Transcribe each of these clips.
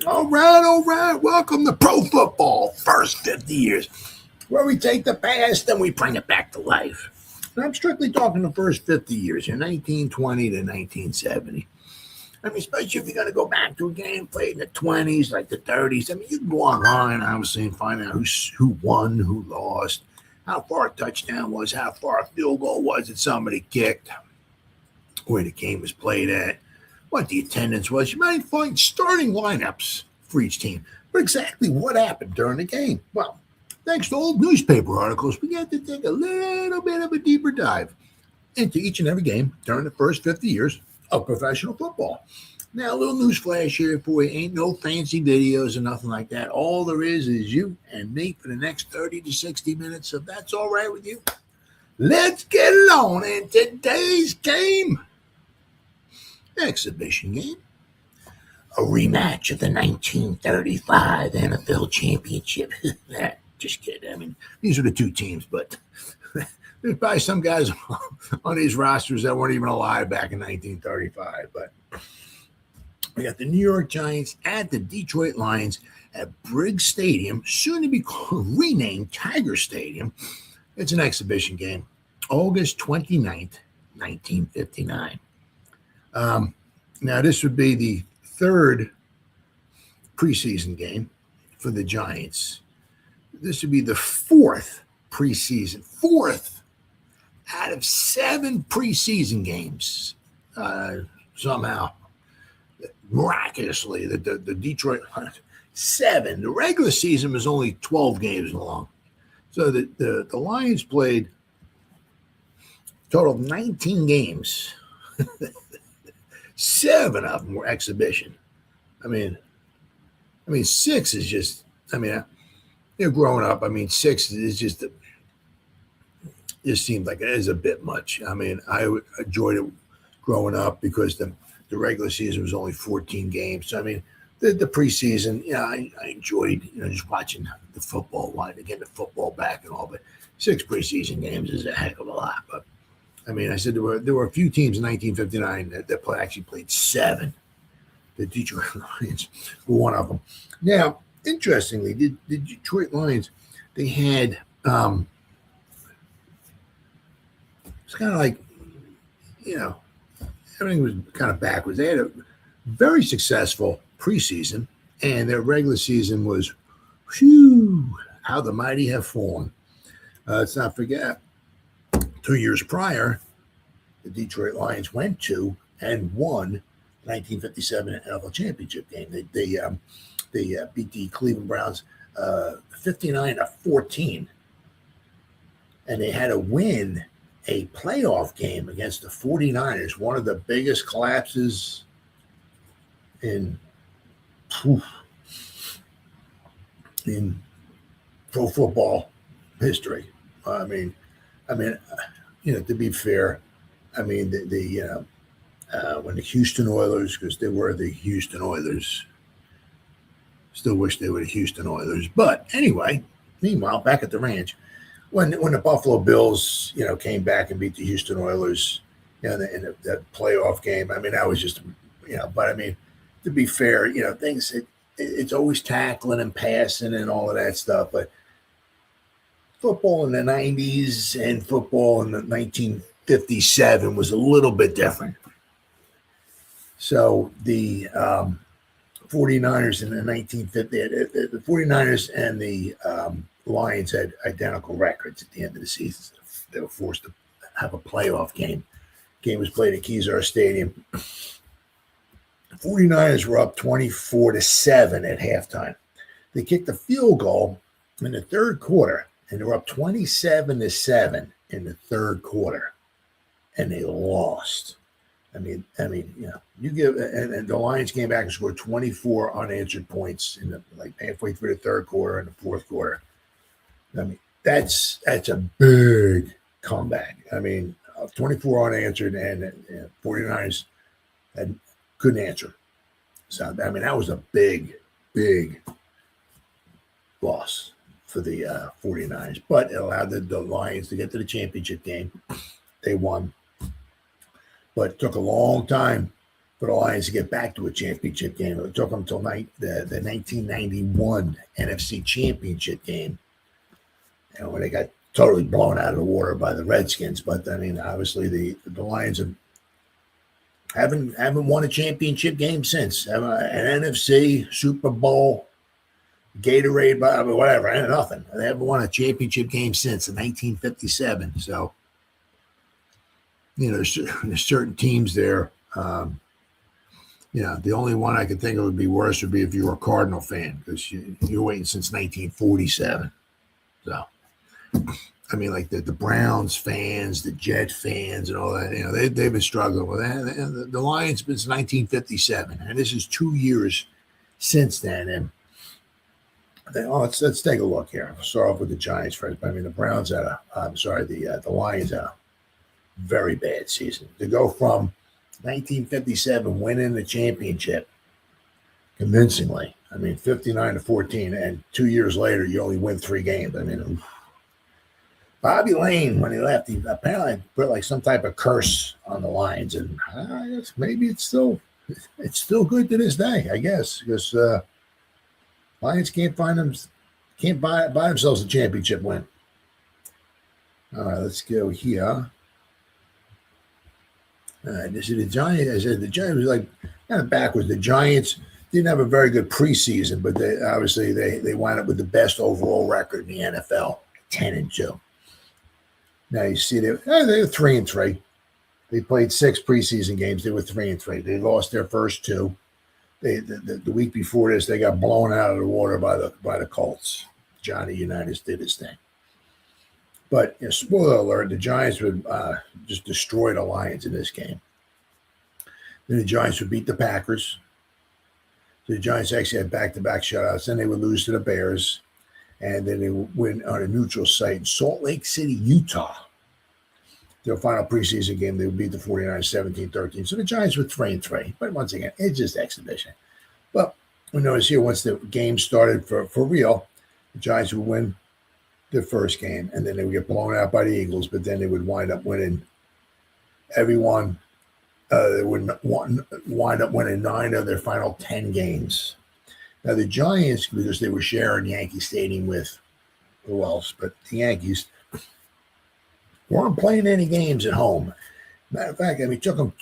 All right, all right. Welcome to Pro Football, first 50 years, where we take the past and we bring it back to life. And I'm strictly talking the first 50 years, here, 1920 to 1970. I mean, especially if you're going to go back to a game played in the 20s, like the 30s. I mean, you can go online, obviously, and find out who won, who lost, how far a touchdown was, how far a field goal was that somebody kicked, where the game was played at, what the attendance was. You might find starting lineups for each team. But exactly what happened during the game? Well, thanks to old newspaper articles, we get to take a little bit of a deeper dive into each and every game during the first 50 years of professional football. Now, a little news flash here for you. Ain't no fancy videos or nothing like that. All there is you and me for the next 30 to 60 minutes. If that's all right with you, let's get it on in today's game. Exhibition game. A rematch of the 1935 NFL Championship. Just kidding. I mean, these are the two teams, but there's probably some guys on these rosters that weren't even alive back in 1935. But we got the New York Giants at the Detroit Lions at Briggs Stadium, soon to be renamed Tiger Stadium. It's an exhibition game. August 29th, 1959. Now, this would be the third preseason game for the Giants. This would be the fourth out of 7 preseason games. Somehow, miraculously, the Detroit 7. The regular season was only 12 games long. So the Lions played a total of 19 games. 7 of them were exhibition. I mean, 6 is just. Growing up, 6 is just. Just seemed like it is a bit much. I mean, I enjoyed it growing up because the regular season was only 14 games. So, the preseason, I enjoyed, just watching the football, wanting to get the football back and all. But 6 preseason games is a heck of a lot. But I said there were a few teams in 1959 that actually played 7. The Detroit Lions were one of them. Now, interestingly, the Detroit Lions, they had it's kind of like, everything was kind of backwards. They had a very successful preseason, and their regular season was, how the mighty have fallen. Let's not forget, 2 years prior, the Detroit Lions went to and won the 1957 NFL Championship game. They beat the Cleveland Browns 59-14, and they had to win a playoff game against the 49ers, one of the biggest collapses in pro football history. To be fair, when the Houston Oilers, because they were the Houston Oilers, still wish they were the Houston Oilers. But anyway, meanwhile, back at the ranch, when the Buffalo Bills, came back and beat the Houston Oilers, in that playoff game, that was just, but to be fair, things, it's always tackling and passing and all of that stuff. But football in the 90s and football in the 1957 was a little bit different. So the 49ers in the 1950, the 49ers and the Lions had identical records at the end of the season. They were forced to have a playoff game. The game was played at Kezar Stadium. The 49ers were up 24-7 at halftime. They kicked a field goal in the third quarter, and they were up 27-7 in the third quarter, and they lost. You give, and the Lions came back and scored 24 unanswered points in halfway through the third quarter and the fourth quarter. That's a big comeback. 24 unanswered, and 49ers couldn't answer. So, that was a big loss for the 49ers. But it allowed the Lions to get to the championship game. They won. But it took a long time for the Lions to get back to a championship game. It took them until the 1991 NFC Championship game, when they got totally blown out of the water by the Redskins. But I mean, obviously the Lions haven't won a championship game since. An NFC, Super Bowl, Gatorade, whatever, nothing. They haven't won a championship game since in 1957. So, there's certain teams there. The only one I could think of would be worse would be if you were a Cardinal fan, because you're waiting since 1947. So, I mean, like the Browns fans, the Jet fans, and all that, they've been struggling with that. And the Lions been since 1957, and this is 2 years since then. And let's take a look here. I'll start off with the Giants first. I mean, the Browns the Lions had a very bad season. To go from 1957 winning the championship convincingly, 59-14, and 2 years later you only win 3 games. Bobby Lane, when he left, he apparently put like some type of curse on the Lions, and I guess maybe it's still good to this day, I guess, because Lions can't buy themselves a championship win. All right, let's go here. This is the Giants. I said the Giants was like kind of backwards. The Giants didn't have a very good preseason, but they wound up with the best overall record in the NFL, 10-2. Now you see they were 3-3. They played 6 preseason games. They were 3-3. They lost their first 2. The week before this, they got blown out of the water by the Colts. Johnny Unitas did his thing. But spoiler alert: the Giants would just destroy the Lions in this game. Then the Giants would beat the Packers. So the Giants actually had back-to-back shutouts. Then they would lose to the Bears. And then they would win on a neutral site in Salt Lake City, Utah. Their final preseason game, they would beat the 49ers 17-13. So the Giants were 3-3. But once again, it's just exhibition. But we notice here, once the game started for real, the Giants would win their first game, and then they would get blown out by the Eagles, but then they would wind up winning everyone. They would wind up winning 9 of their final 10 games. Now, the Giants, because they were sharing Yankee Stadium with who else, but the Yankees weren't playing any games at home. Matter of fact, it took them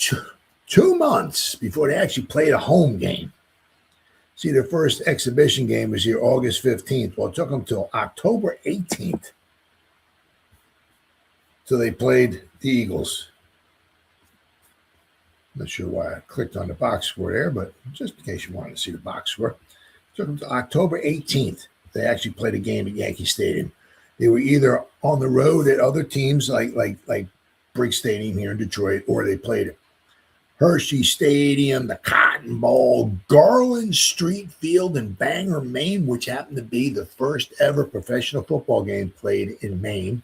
2 months before they actually played a home game. See, their first exhibition game was here August 15th. Well, it took them till October 18th. So they played the Eagles. Not sure why I clicked on the box score there, but just in case you wanted to see the box score. It took them to October 18th. They actually played a game at Yankee Stadium. They were either on the road at other teams like Briggs Stadium here in Detroit, or they played Hershey Stadium, the Cotton Bowl, Garland Street Field in Bangor, Maine, which happened to be the first ever professional football game played in Maine.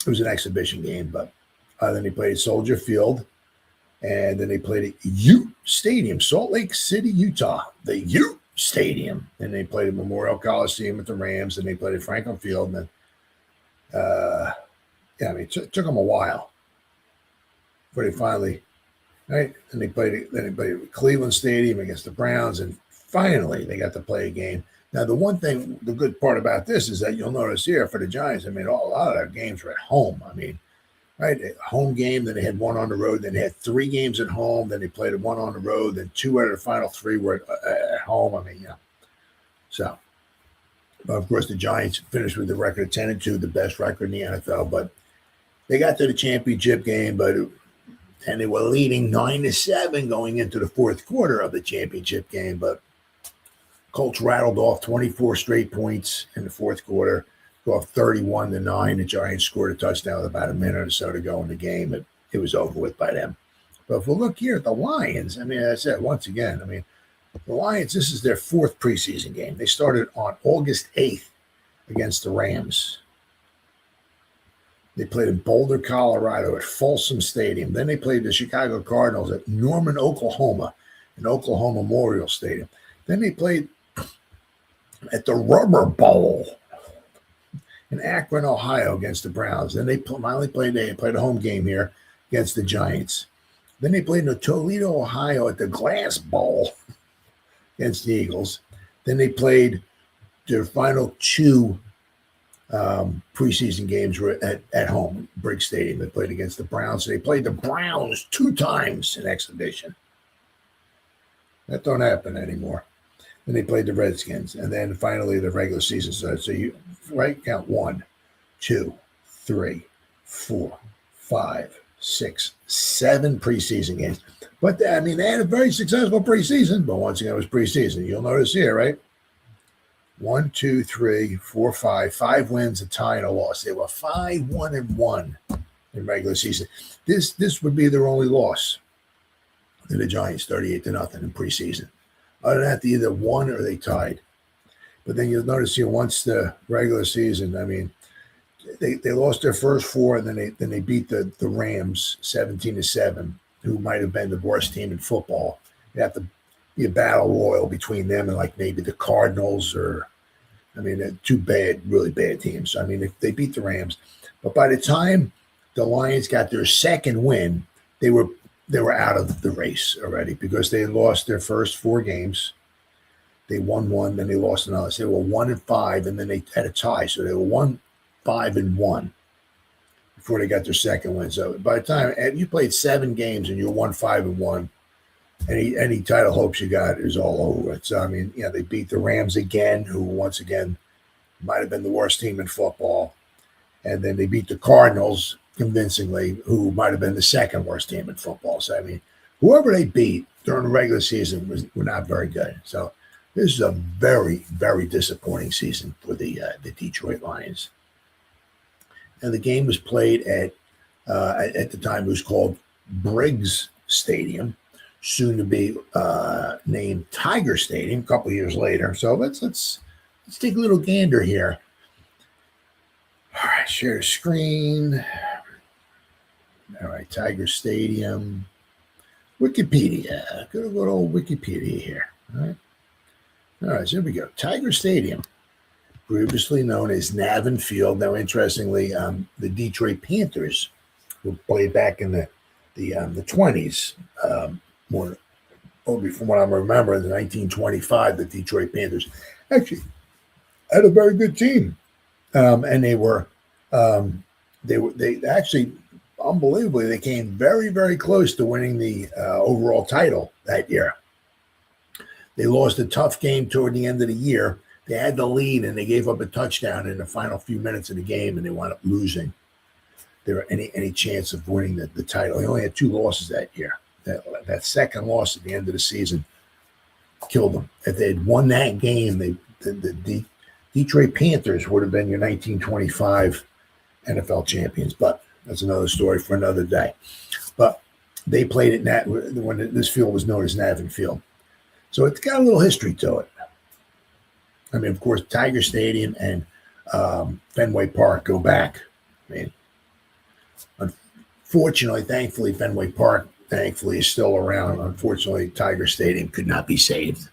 It was an exhibition game, but then they played at Soldier Field, and then they played at Ute Stadium, Salt Lake City, Utah, the Ute Stadium. And they played at Memorial Coliseum with the Rams, and they played at Franklin Field. And then, it took them a while. But they finally, right? And they played at Cleveland Stadium against the Browns, and finally they got to play a game. Now, the good part about this is that you'll notice here for the Giants, a lot of their games were at home. Right? A home game, then they had 1 on the road, then they had 3 games at home, then they played 1 on the road, then 2 out of the final 3 were at home. So, but of course, the Giants finished with the record of 10-2, the best record in the NFL, but they got to the championship game, and they were leading 9-7 going into the fourth quarter of the championship game. But Colts rattled off 24 straight points in the fourth quarter, go off 31-9. The Giants scored a touchdown with about a minute or so to go in the game. It was over with by them. But if we look here at the Lions, as I said, once again, the Lions, this is their 4th preseason game. They started on August 8th against the Rams. They played in Boulder, Colorado at Folsom Stadium. Then they played the Chicago Cardinals at Norman, Oklahoma, in Oklahoma Memorial Stadium. Then they played at the Rubber Bowl in Akron, Ohio against the Browns. Then they finally played a home game here against the Giants. Then they played in Toledo, Ohio at the Glass Bowl against the Eagles. Then they played their final two preseason games were at home, Briggs Stadium. They played against the Browns. So they played the Browns 2 times in exhibition. That don't happen anymore. Then they played the Redskins, and then finally the regular season started. So you count 1, 2, 3, 4, 5, 6, 7 preseason games. But they had a very successful preseason. But once again, it was preseason. You'll notice here, right? 1, 2, 3, 4, 5 wins, a tie, and a loss. They were 5-1-1 in regular season. This would be their only loss to the Giants, 38-0 in preseason. Other than that, they either won or they tied. But then you'll notice here, once the regular season, they lost their first 4, and then they beat the Rams 17-7, who might have been the worst team in football. You have to be a battle royal between them and maybe the Cardinals or, they're 2 really bad teams. They beat the Rams, but by the time the Lions got their second win, they were out of the race already because they had lost their first 4 games. They won 1, then they lost another. So they were 1-5, and then they had a tie. So they were 1-5-1 before they got their second win. So by the time you played 7 games and you're 1-5-1, any title hopes you got is all over with. So they beat the Rams again, who once again might have been the worst team in football, and then they beat the Cardinals convincingly, who might have been the second worst team in football. So whoever they beat during the regular season were not very good. So this is a very, very disappointing season for the Detroit Lions. And the game was played at the time it was called Briggs Stadium, soon to be named Tiger Stadium a couple years later. So let's take a little gander here. All right, share the screen. All right, Tiger Stadium. Wikipedia. Good old Wikipedia here. All right, so here we go. Tiger Stadium, previously known as Navin Field. Now, interestingly, the Detroit Panthers, who played back in the 20s, more from what I remember, in 1925, the Detroit Panthers actually had a very good team, and they actually, unbelievably, they came very, very close to winning the overall title that year. They lost a tough game toward the end of the year. They had the lead, and they gave up a touchdown in the final few minutes of the game, and they wound up losing there any chance of winning the title. They only had 2 losses that year. That second loss at the end of the season killed them. If they had won that game, the Detroit Panthers would have been your 1925 NFL champions. But that's another story for another day. But they played at when this field was known as Navin Field. So it's got a little history to it. Of course, Tiger Stadium and Fenway Park go back. Unfortunately, thankfully, Fenway Park, is still around. Unfortunately, Tiger Stadium could not be saved.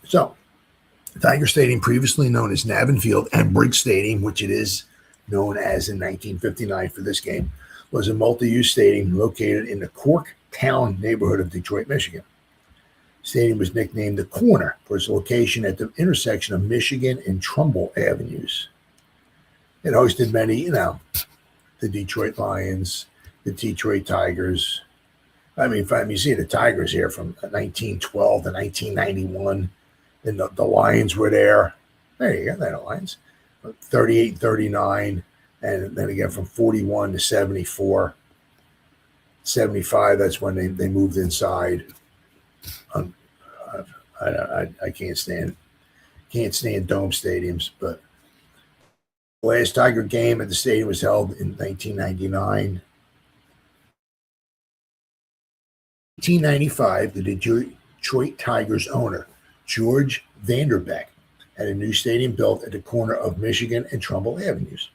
So, Tiger Stadium, previously known as Navin Field, and Briggs Stadium, which it is known as in 1959 for this game, was a multi-use stadium located in the Corktown neighborhood of Detroit, Michigan. The stadium was nicknamed the Corner for its location at the intersection of Michigan and Trumbull Avenues. It hosted many, the Detroit Lions, the Detroit Tigers. You see the Tigers here from 1912 to 1991. Then the Lions were there. There you go, the Lions. 38, 39, and then again from 41 to 74. 75, that's when they moved inside. I can't stand dome stadiums, but the last Tiger game at the stadium was held in 1999. 1895, the Detroit Tigers owner, George Vanderbeck, had a new stadium built at the corner of Michigan and Trumbull Avenues.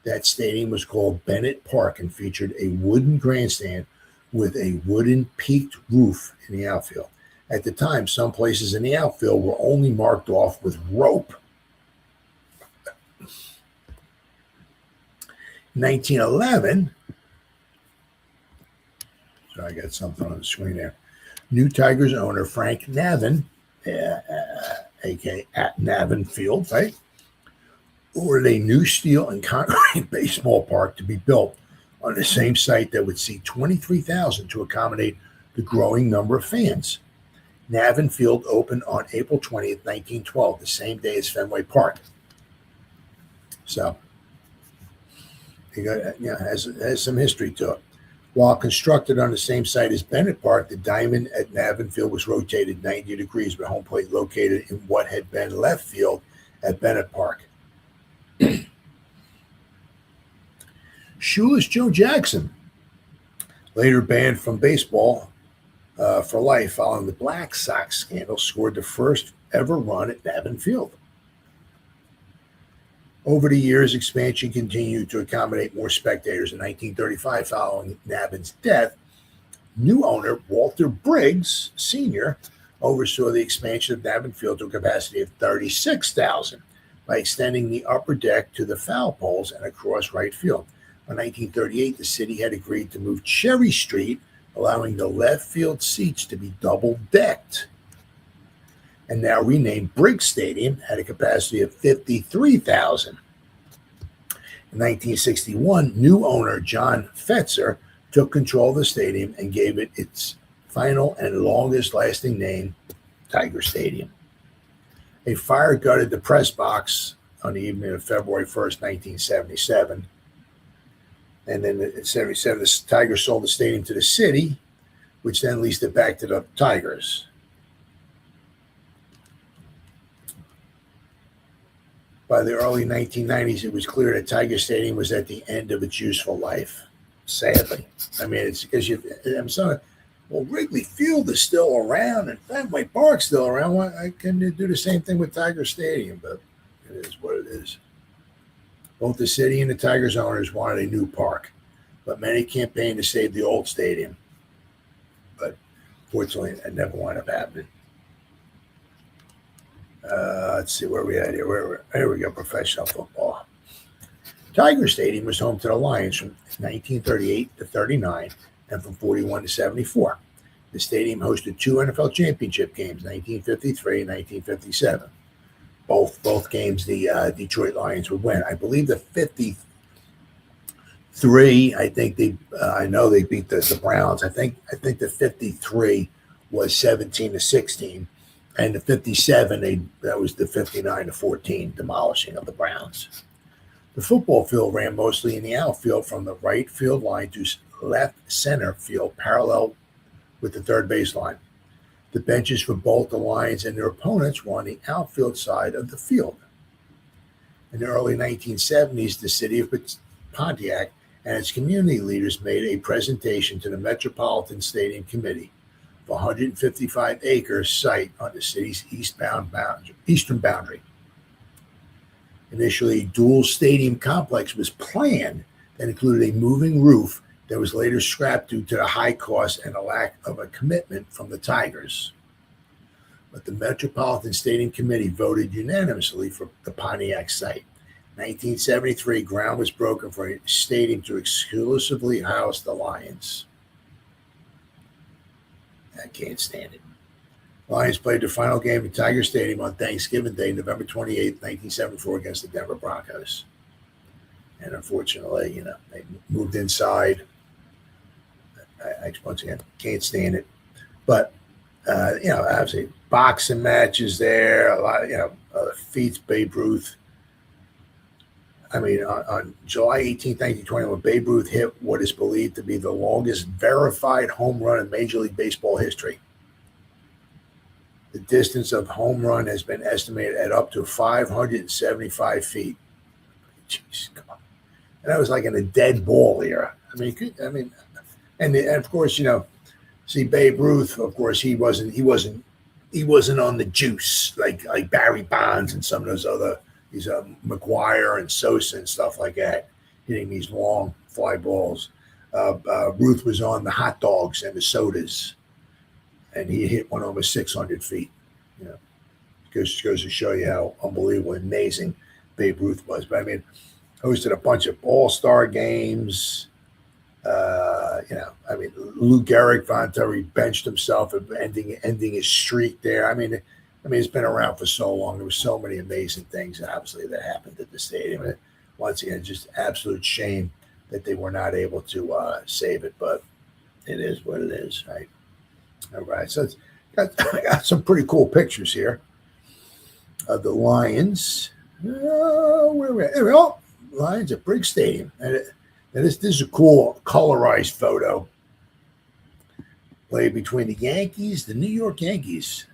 That stadium was called Bennett Park and featured a wooden grandstand with a wooden peaked roof in the outfield. At the time, some places in the outfield were only marked off with rope. In 1911, So I got something on the screen there. New Tigers owner Frank Navin, a.k.a. at Navin Field, right, ordered a new steel and concrete baseball park to be built on the same site that would seat 23,000 to accommodate the growing number of fans. Navin Field opened on April 20th, 1912, the same day as Fenway Park. So, has some history to it. While constructed on the same site as Bennett Park, the diamond at Navin Field was rotated 90 degrees with home plate located in what had been left field at Bennett Park. Shoeless Joe Jackson, later banned from baseball for life following the Black Sox scandal, scored the first ever run at Navin Field. Over the years, expansion continued to accommodate more spectators. In 1935, following Navin's death, new owner Walter Briggs Sr. oversaw the expansion of Navin Field to a capacity of 36,000 by extending the upper deck to the foul poles and across right field. By 1938, the city had agreed to move Cherry Street, allowing the left field seats to be double-decked. And now renamed Briggs Stadium, had a capacity of 53,000. In 1961, new owner John Fetzer took control of the stadium and gave it its final and longest-lasting name, Tiger Stadium. A fire gutted the press box on the evening of February 1st, 1977. And then in 1977, the Tigers sold the stadium to the city, which then leased it back to the Tigers. By the early 1990s, it was clear that Tiger Stadium was at the end of its useful life, sadly. I mean, it's because I'm sorry, well, Wrigley Field is still around and Fenway Park's still around. Why couldn't they do the same thing with Tiger Stadium? But it is what it is. Both the city and the Tigers owners wanted a new park, but many campaigned to save the old stadium. But fortunately, it never wound up happening. Let's see where we at here. Here we go, professional football. Tiger Stadium was home to the Lions from 1938 to 39 and from 41 to 74. The stadium hosted two NFL championship games, 1953 and 1957. Both games the Detroit Lions would win. I believe the 53, I know they beat the Browns. I think the 53 was 17 to 16. And the 57, that was the 59 to 14 demolishing of the Browns. The football field ran mostly in the outfield from the right field line to left center field, parallel with the third base line. The benches for both the Lions and their opponents were on the outfield side of the field. In the early 1970s, the city of Pontiac and its community leaders made a presentation to the Metropolitan Stadium Committee. 155-acre site on the city's eastern boundary. Initially, a dual stadium complex was planned that included a moving roof that was later scrapped due to the high cost and a lack of a commitment from the Tigers. But the Metropolitan Stadium Committee voted unanimously for the Pontiac site. In 1973, ground was broken for a stadium to exclusively house the Lions. I can't stand it. Lions played their final game at Tiger Stadium on Thanksgiving Day, November 28, 1974, against the Denver Broncos. And unfortunately, they moved inside. I once again can't stand it. But, obviously, boxing matches there, a lot, feats Babe Ruth. I mean, on July 18, 1920, when Babe Ruth hit what is believed to be the longest verified home run in Major League Baseball history. The distance of home run has been estimated at up to 575 feet. Jeez, come on. And that was like in a dead ball era. And of course, see Babe Ruth, of course, he wasn't on the juice like Barry Bonds and some of those other. He's McGuire and Sosa and stuff like that, hitting these long fly balls. Ruth was on the hot dogs and the sodas, and he hit one over 600 feet. Goes to show you how unbelievable, amazing Babe Ruth was. But hosted a bunch of all-star games. I mean, Lou Gehrig voluntarily benched himself, ending his streak there. It's been around for so long. There were so many amazing things, obviously, that happened at the stadium. And once again, just absolute shame that they were not able to save it. But it is what it is, right? All right. So I got some pretty cool pictures here of the Lions. Where are we? There we go. Lions at Briggs Stadium. And this is a cool colorized photo. Played between the Yankees, the New York Yankees,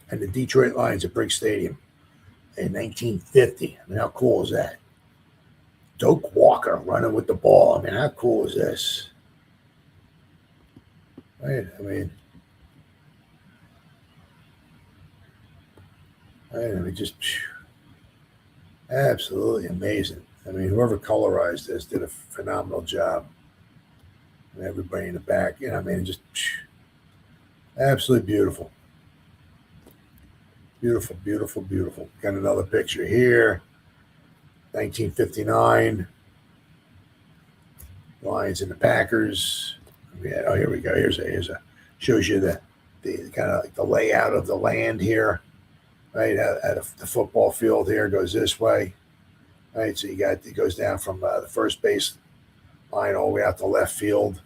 and the Detroit Lions at Briggs Stadium in 1950. How cool is that? Doak Walker running with the ball. How cool is this? Right? Just absolutely amazing. Whoever colorized this did a phenomenal job. And everybody in the back, just absolutely beautiful. Beautiful, beautiful, beautiful. Got another picture here. 1959. Lions and the Packers. Here we go. Here's a shows you the kind of like the layout of the land here. Right, the football field here goes this way. Right, so it goes down from the first base line all the way out to left field.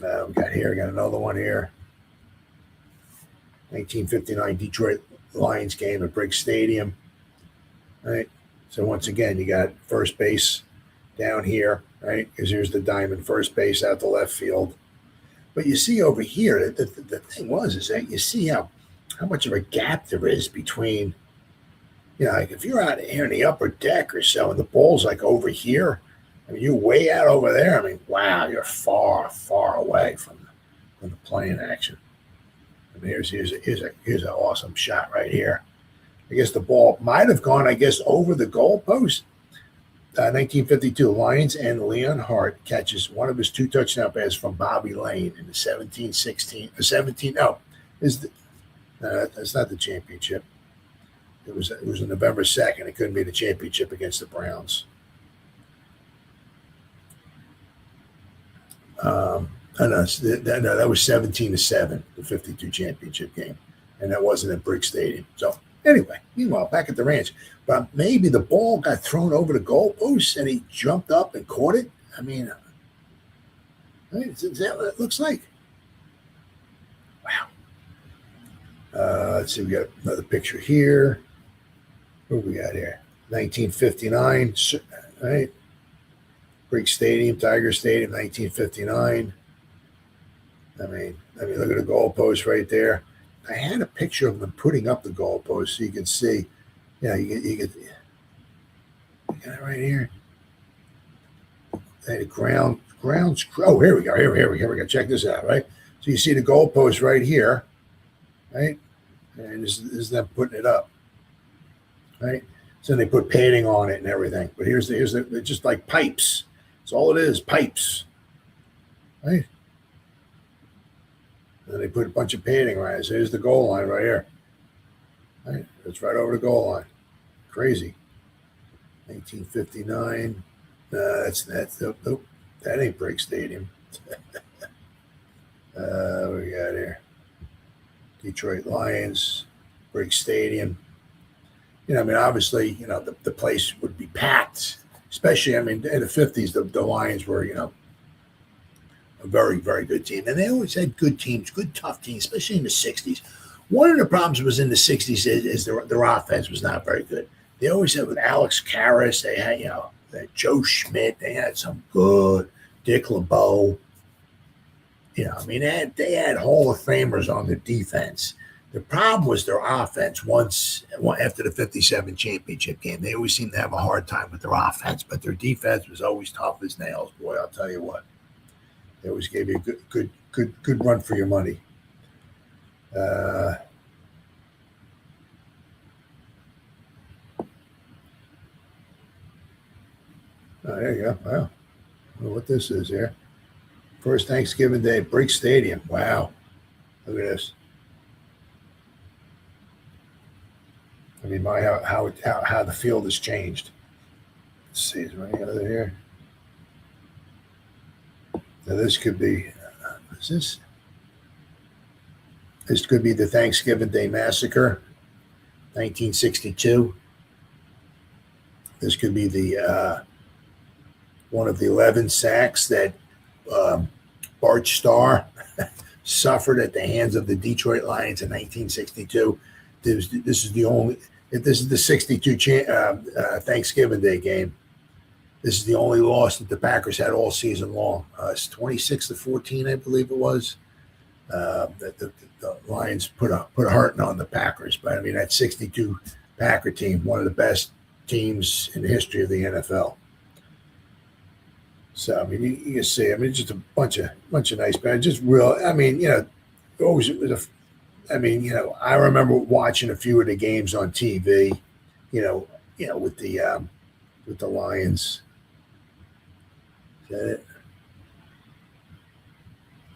We got another one here. 1959 Detroit Lions game at Briggs Stadium. Right, so once again, you got first base down here, right? Because here's the diamond, first base out to left field. But you see over here, the thing is that you see how much of a gap there is between, like if you're out here in the upper deck or so, and the ball's like over here, you're way out over there. Wow, you're far, far away from the playing action. Here's an awesome shot right here. I guess the ball might have gone, over the goalpost. 1952, Lions and Leon Hart catches one of his 2 touchdown passes from Bobby Lane in the 17-16. That's not the championship. It was on November 2nd. It couldn't be the championship against the Browns. That was 17-7, the 52 championship game, and that wasn't at Briggs Stadium. So anyway, meanwhile, back at the ranch, but maybe the ball got thrown over the goalpost and he jumped up and caught it. Is that what it looks like? Wow. Let's see, we got another picture here. What do we got here? 1959, right? Briggs Stadium, Tiger Stadium, 1959. Look at the goalpost right there. I had a picture of them putting up the goalpost so you can see. You got it right here. And ground. Oh, here we go. Here we go. Check this out, right? So you see the goalpost right here, right? And this is them putting it up, right? So they put padding on it and everything. But here's the just like pipes. That's all it is, pipes, right? And they put a bunch of padding around it. So here's the goal line right here. Right? It's right over the goal line. Crazy. 1959. Nope. That ain't Briggs Stadium. What we got here? Detroit Lions, Briggs Stadium. Obviously, the place would be packed. Especially, in the 50s, the Lions were, a very, very good team. And they always had good teams, good, tough teams, especially in the 60s. One of the problems was in the 60s is their offense was not very good. They always had with Alex Karras, they had, Joe Schmidt, they had some good, Dick LeBeau. They had Hall of Famers on the defense. The problem was their offense after the 57 championship game. They always seemed to have a hard time with their offense, but their defense was always tough as nails. Boy, I'll tell you what. They always gave you a good run for your money. There you go. Wow. I don't know what this is here. First Thanksgiving Day, Briggs Stadium. Wow. Look at this. How the field has changed. Let's see, is there any other here? Now this could be, is this? This could be the Thanksgiving Day Massacre, 1962. This could be the one of the 11 sacks that Bart Starr suffered at the hands of the Detroit Lions in 1962. This is the only. This is the 62 Thanksgiving Day game. This is the only loss that the Packers had all season long. It's 26-14, I believe it was. That the Lions put a hurting on the Packers, but I mean that 62 Packer team, one of the best teams in the history of the NFL. So I mean, you can see, I mean, just a bunch of nice bands, just real. I mean, always it was I remember watching a few of the games on TV, with the Lions. Is that it?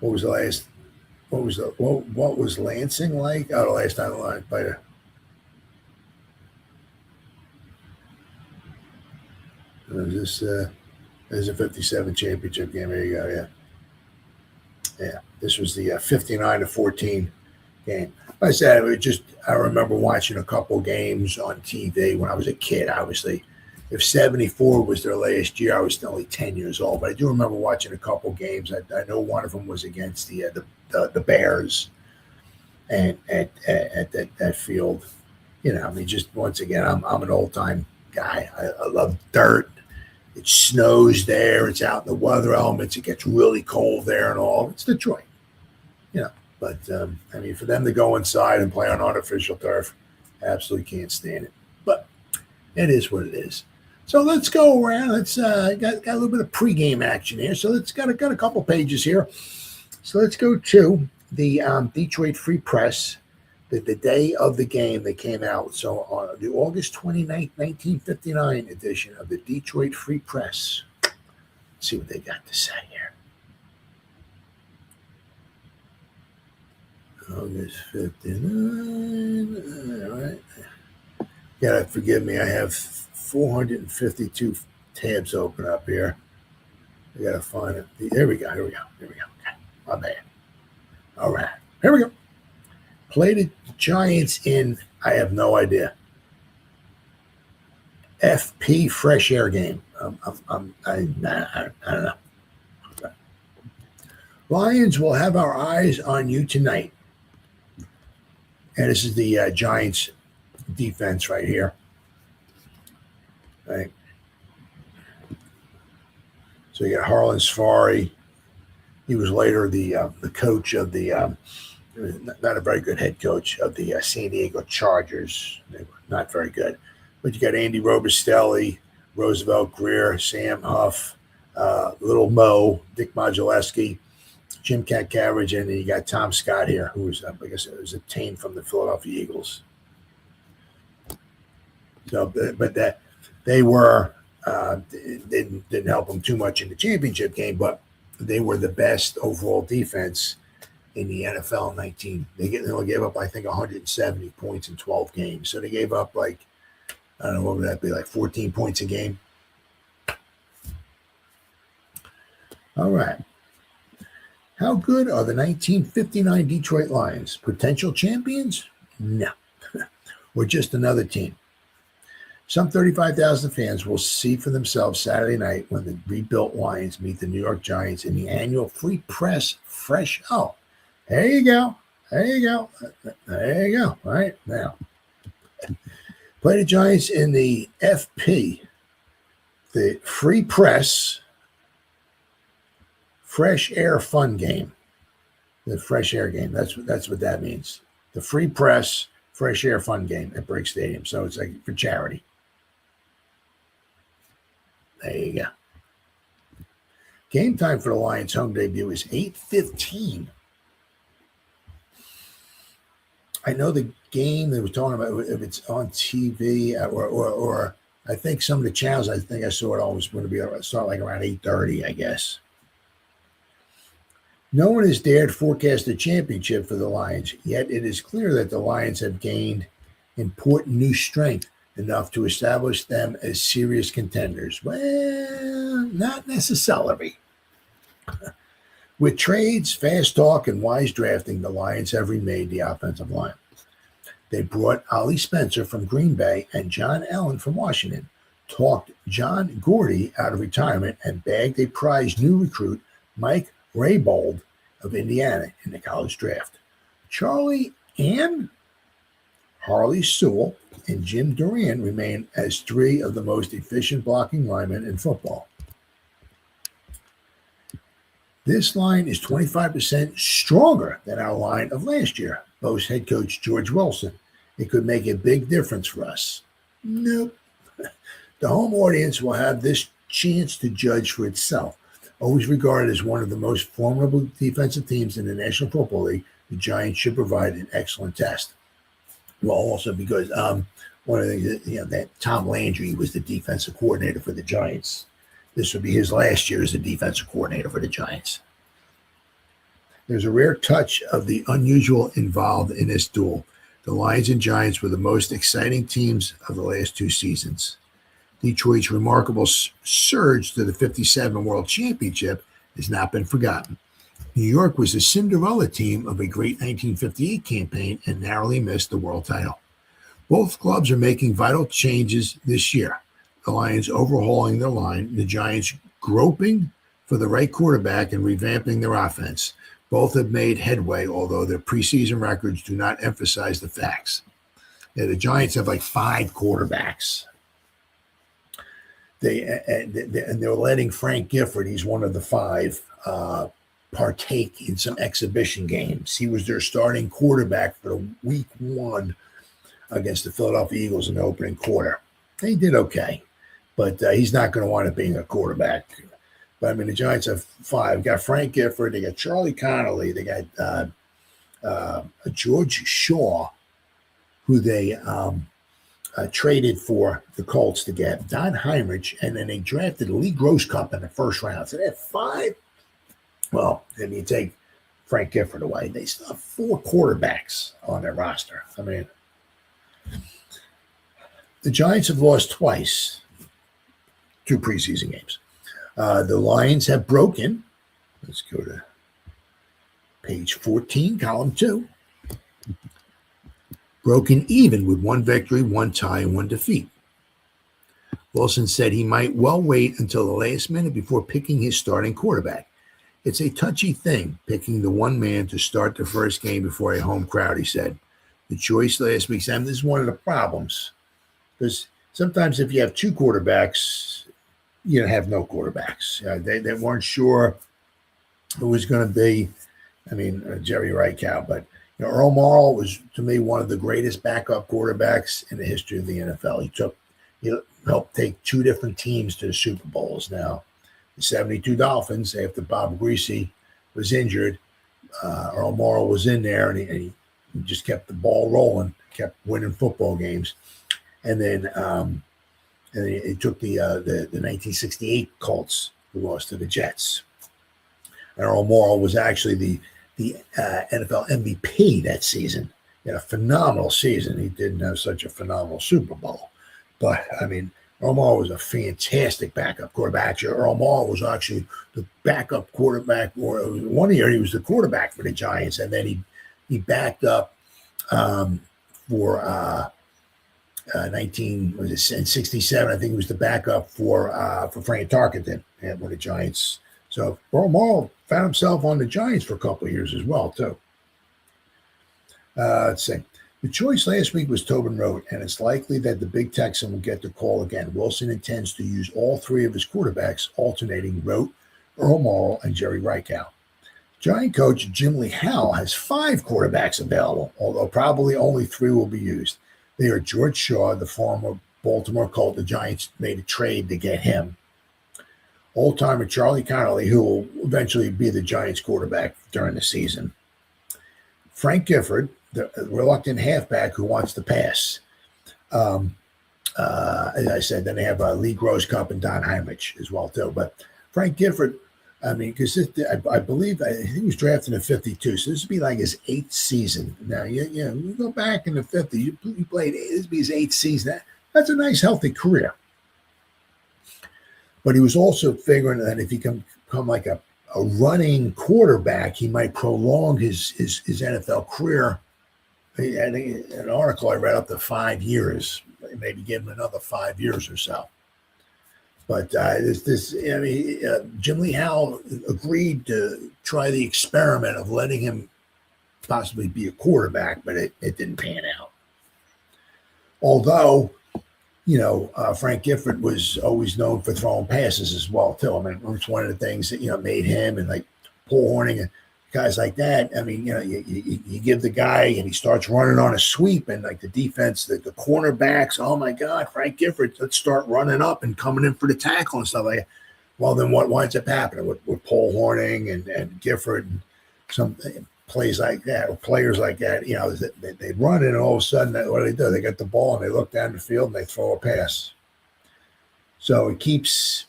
What was the last? What was Lansing like? Oh, the last time the Lions played it. Is this a 57 championship game? There you go. Yeah. This was the 59-14 game. Like I said, I remember watching a couple games on TV when I was a kid. Obviously, if 74 was their last year, I was only 10 years old. But I do remember watching a couple games. I know one of them was against the Bears, and at that field. I mean, just once again, I'm an old time guy. I love dirt. It snows there. It's out in the weather elements. It gets really cold there and all. It's Detroit, But I mean, for them to go inside and play on artificial turf, absolutely can't stand it. But it is what it is. So let's go around. Let's got a little bit of pregame action here. So let's got a couple pages here. So let's go to the Detroit Free Press. The day of the game they came out. So on the August 29th, 1959 edition of the Detroit Free Press. Let's see what they got to say here. August 59. All right. You gotta forgive me. I have 452 tabs open up here. I gotta find it. Here we go. Okay. My bad. All right. Here we go. Played the Giants in, I have no idea. FP Fresh Air game. I don't know. Okay. Lions will have our eyes on you tonight. And this is the Giants defense right here. Right. So you got Harlan Safari. He was later the coach of the not a very good head coach of the San Diego Chargers. They were not very good. But you got Andy Robustelli, Roosevelt Greer, Sam Huff, Little Mo, Dick Modulewski, Jim Catcabbage, and then you got Tom Scott here, who was, I guess it was obtained from the Philadelphia Eagles. So, but that they were didn't help them too much in the championship game, but they were the best overall defense in the NFL in 19. They only gave up, I think, 170 points in 12 games. So they gave up I don't know, what would that be, like 14 points a game? All right. How good are the 1959 Detroit Lions? Potential champions? No. We're just another team. Some 35,000 fans will see for themselves Saturday night when the rebuilt Lions meet the New York Giants in the annual Free Press Fresh. Oh, there you go. All right, now. Play the Giants in the FP, the Free Press Fresh Air Fun Game. The Fresh Air Game. That's what that means. The Free Press Fresh Air Fun Game at Briggs Stadium. So it's like for charity. There you go. Game time for the Lions' home debut is 8:15. I know the game they were talking about, if it's on TV or I think some of the channels, I think I saw it always going to be start like around 8:30, I guess. No one has dared forecast a championship for the Lions, yet it is clear that the Lions have gained important new strength. enough to establish them as serious contenders? Well, not necessarily. With trades, fast talk, and wise drafting, the Lions have remade the offensive line. They brought Ollie Spencer from Green Bay and John Allen from Washington, talked John Gordy out of retirement, and bagged a prize new recruit, Mike Raybold of Indiana, in the college draft. Charlie and Harley Sewell and Jim Duran remain as three of the most efficient blocking linemen in football. This line is 25% stronger than our line of last year, boasts head coach George Wilson. It could make a big difference for us. Nope. The home audience will have this chance to judge for itself. Always regarded as one of the most formidable defensive teams in the National Football League, the Giants should provide an excellent test. Well, also because one of the things that Tom Landry was the defensive coordinator for the Giants. This would be his last year as a defensive coordinator for the Giants. There's a rare touch of the unusual involved in this duel. The Lions and Giants were the most exciting teams of the last two seasons. Detroit's remarkable surge to the 57 World Championship has not been forgotten. New York was the Cinderella team of a great 1958 campaign and narrowly missed the world title. Both clubs are making vital changes this year. The Lions overhauling their line, the Giants groping for the right quarterback and revamping their offense. Both have made headway, although their preseason records do not emphasize the facts. Yeah, the Giants have like 5 quarterbacks. They're letting Frank Gifford, he's one of the 5, partake in some exhibition games. He was their starting quarterback for week 1 against the Philadelphia Eagles in the opening quarter. He did okay, but he's not going to wind up being a quarterback. But I mean, the Giants have 5. They got Frank Gifford, they got Charlie Connolly, they got George Shaw, who they traded for the Colts to get Don Heinrich, and then they drafted Lee Grosscup in the first round. So they have 5. Well, then you take Frank Gifford away, they still have 4 quarterbacks on their roster. I mean, the Giants have lost twice, 2 preseason games. The Lions have broken. Let's go to page 14, column 2. Broken even with 1 victory, 1 tie, and 1 defeat. Wilson said he might well wait until the last minute before picking his starting quarterback. It's a touchy thing, picking the one man to start the first game before a home crowd, he said. The choice last week's time, this is one of the problems. Because sometimes if you have 2 quarterbacks, you have no quarterbacks. They weren't sure who was going to be, Jerry Reichow, but Earl Morrall was, to me, one of the greatest backup quarterbacks in the history of the NFL. He helped take 2 different teams to the Super Bowls. Now, the 72 Dolphins, after Bob Greasy was injured, Earl Morrall was in there, and he just kept the ball rolling, kept winning football games. And then he took the 1968 Colts, who lost to the Jets. And Earl Morrall was actually the NFL MVP that season. He had a phenomenal season. He didn't have such a phenomenal Super Bowl. But, Earl Morrall was a fantastic backup quarterback. Actually, Earl Morrall was actually the backup quarterback. Or one year he was the quarterback for the Giants, and then he backed up for 1967. I think he was the backup for Frank Tarkenton and with the Giants. So Earl Morrall found himself on the Giants for a couple of years as well, too. Let's see. The choice last week was Tobin Rote, and it's likely that the Big Texan will get the call again. Wilson intends to use all 3 of his quarterbacks, alternating Rote, Earl Morrall, and Jerry Reichow. Giant coach Jim Lee Howell has 5 quarterbacks available, although probably only 3 will be used. They are George Shaw, the former Baltimore Colt. The Giants made a trade to get him. Old-timer Charlie Connolly, who will eventually be the Giants quarterback during the season. Frank Gifford, the reluctant halfback who wants to pass. As I said, then they have Lee Grosscup and Don Heinrich as well, too. But Frank Gifford, because I believe he was drafted in 52, so this would be like his 8th season. Now, you go back in the 50s, he played, this would be his 8th season. That's a nice, healthy career. But he was also figuring that if he can become like a running quarterback, he might prolong his NFL career. I think an article I read up to 5 years, maybe give him another 5 years or so. But Jim Lee Howell agreed to try the experiment of letting him possibly be a quarterback, but it didn't pan out. Although, Frank Gifford was always known for throwing passes as well, too. I mean, it's one of the things that, made him and like Paul Hornung and guys like that. I mean, you give the guy and he starts running on a sweep and like the defense, the cornerbacks, oh my God, Frank Gifford, let's start running up and coming in for the tackle and stuff like that. Well, then what winds up happening with Paul Hornung and Gifford and some plays like that, or players like that, they run it and all of a sudden, what do? They get the ball and they look down the field and they throw a pass. So it keeps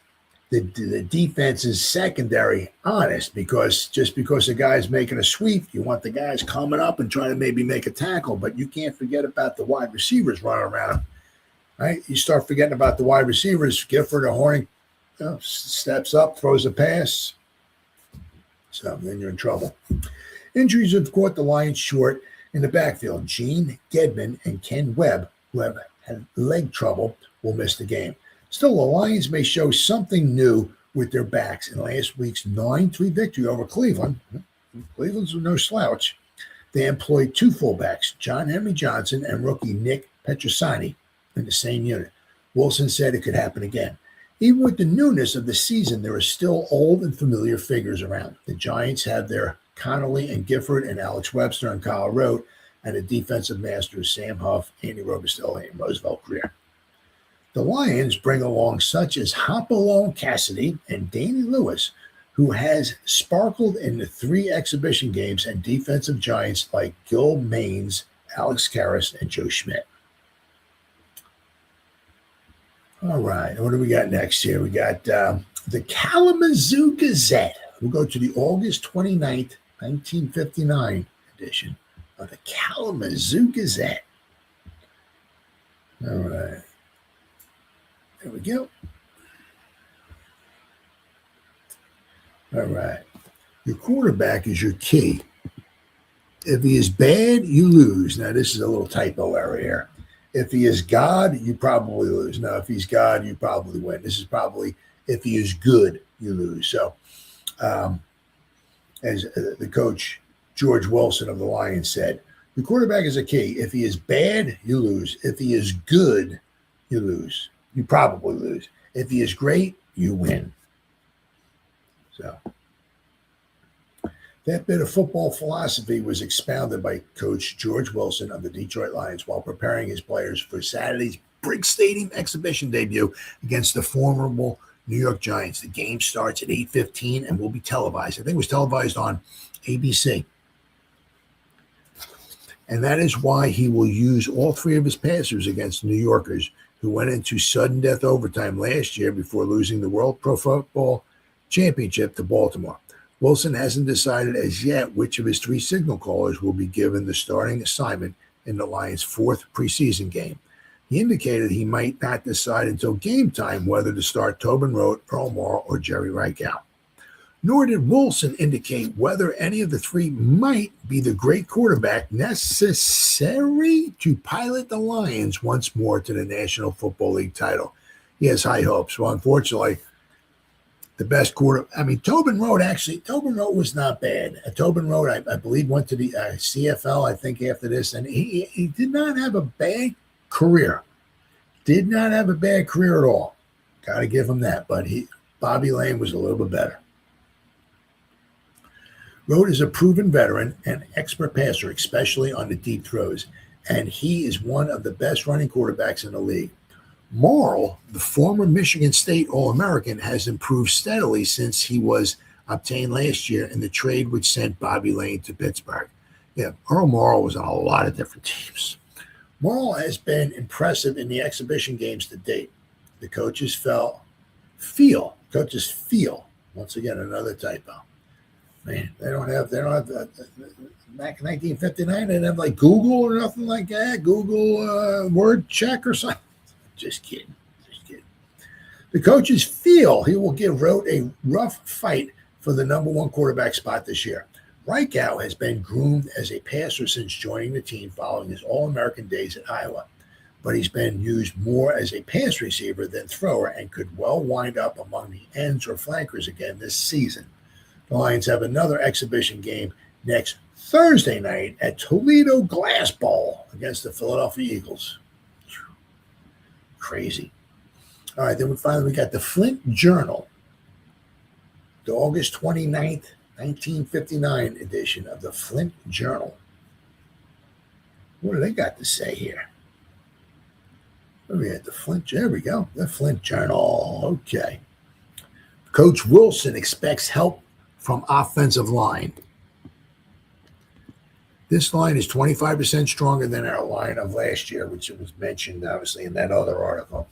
the defense's secondary honest, because just because a guy's making a sweep, you want the guys coming up and trying to maybe make a tackle, but you can't forget about the wide receivers running around, right? You start forgetting about the wide receivers. Gifford or Hornung steps up, throws a pass, so then you're in trouble. Injuries have caught the Lions short in the backfield. Gene Gedman and Ken Webb, who have had leg trouble, will miss the game. Still, the Lions may show something new with their backs. In last week's 9-3 victory over Cleveland, Cleveland's no slouch, they employed two fullbacks, John Henry Johnson and rookie Nick Petrosini, in the same unit. Wilson said it could happen again. Even with the newness of the season, there are still old and familiar figures around. The Giants have their Connolly and Gifford and Alex Webster and Kyle Rote, and the defensive masters Sam Huff, Andy Robustelli, and Roosevelt Greer. The Lions bring along such as Hopalong Cassidy and Danny Lewis, who has sparkled in the 3 exhibition games, and defensive giants like Gil Maines, Alex Karras, and Joe Schmidt. All right, what do we got next here? We got the Kalamazoo Gazette. We'll go to the August 29th, 1959 edition of the Kalamazoo Gazette. All right. There we go. All right. Your quarterback is your key. If he is bad, you lose. Now, this is a little typo error here. If he is God, you probably lose. Now, if he's God, you probably win. This is probably if he is good, you lose. So, as the coach, George Wilson of the Lions, said, the quarterback is a key. If he is bad, you lose. If he is good, you lose. You probably lose. If he is great, you win. So that bit of football philosophy was expounded by Coach George Wilson of the Detroit Lions while preparing his players for Saturday's Briggs Stadium exhibition debut against the formidable New York Giants. The game starts at 8:15 and will be televised. I think it was televised on ABC. And that is why he will use all 3 of his passers against New Yorkers, who went into sudden death overtime last year before losing the World Pro Football Championship to Baltimore. Wilson hasn't decided as yet which of his 3 signal callers will be given the starting assignment in the Lions' 4th preseason game. He indicated he might not decide until game time whether to start Tobin Rote, Earl Morrall, or Jerry Reichout. Nor did Wilson indicate whether any of the 3 might be the great quarterback necessary to pilot the Lions once more to the National Football League title. He has high hopes. Well, unfortunately, the best Tobin Rote was not bad. Tobin Rote, I believe, went to the CFL, I think, after this, and he did not have a bad career. Did not have a bad career at all. Got to give him that. But Bobby Lane was a little bit better. Rote is a proven veteran and expert passer, especially on the deep throws, and he is one of the best running quarterbacks in the league. Morrall, the former Michigan State All-American, has improved steadily since he was obtained last year in the trade which sent Bobby Lane to Pittsburgh. Yeah, Earl Morrall was on a lot of different teams. Morrall has been impressive in the exhibition games to date. The coaches feel, once again, another typo. Man, they don't have back in 1959, they didn't have like Google or nothing like that. Google word check or something. Just kidding. Just kidding. The coaches feel he will give Rote a rough fight for the number one quarterback spot this year. Reichow has been groomed as a passer since joining the team following his All-American days at Iowa, but he's been used more as a pass receiver than thrower and could well wind up among the ends or flankers again this season. The Lions have another exhibition game next Thursday night at Toledo Glass Bowl against the Philadelphia Eagles. Crazy. All right, then we got the Flint Journal, the August 29th, 1959 edition of the Flint Journal. What do they got to say here? We had the Flint. There we go. The Flint Journal. Okay. Coach Wilson expects help from offensive line. This line is 25% stronger than our line of last year, which was mentioned, obviously, in that other article.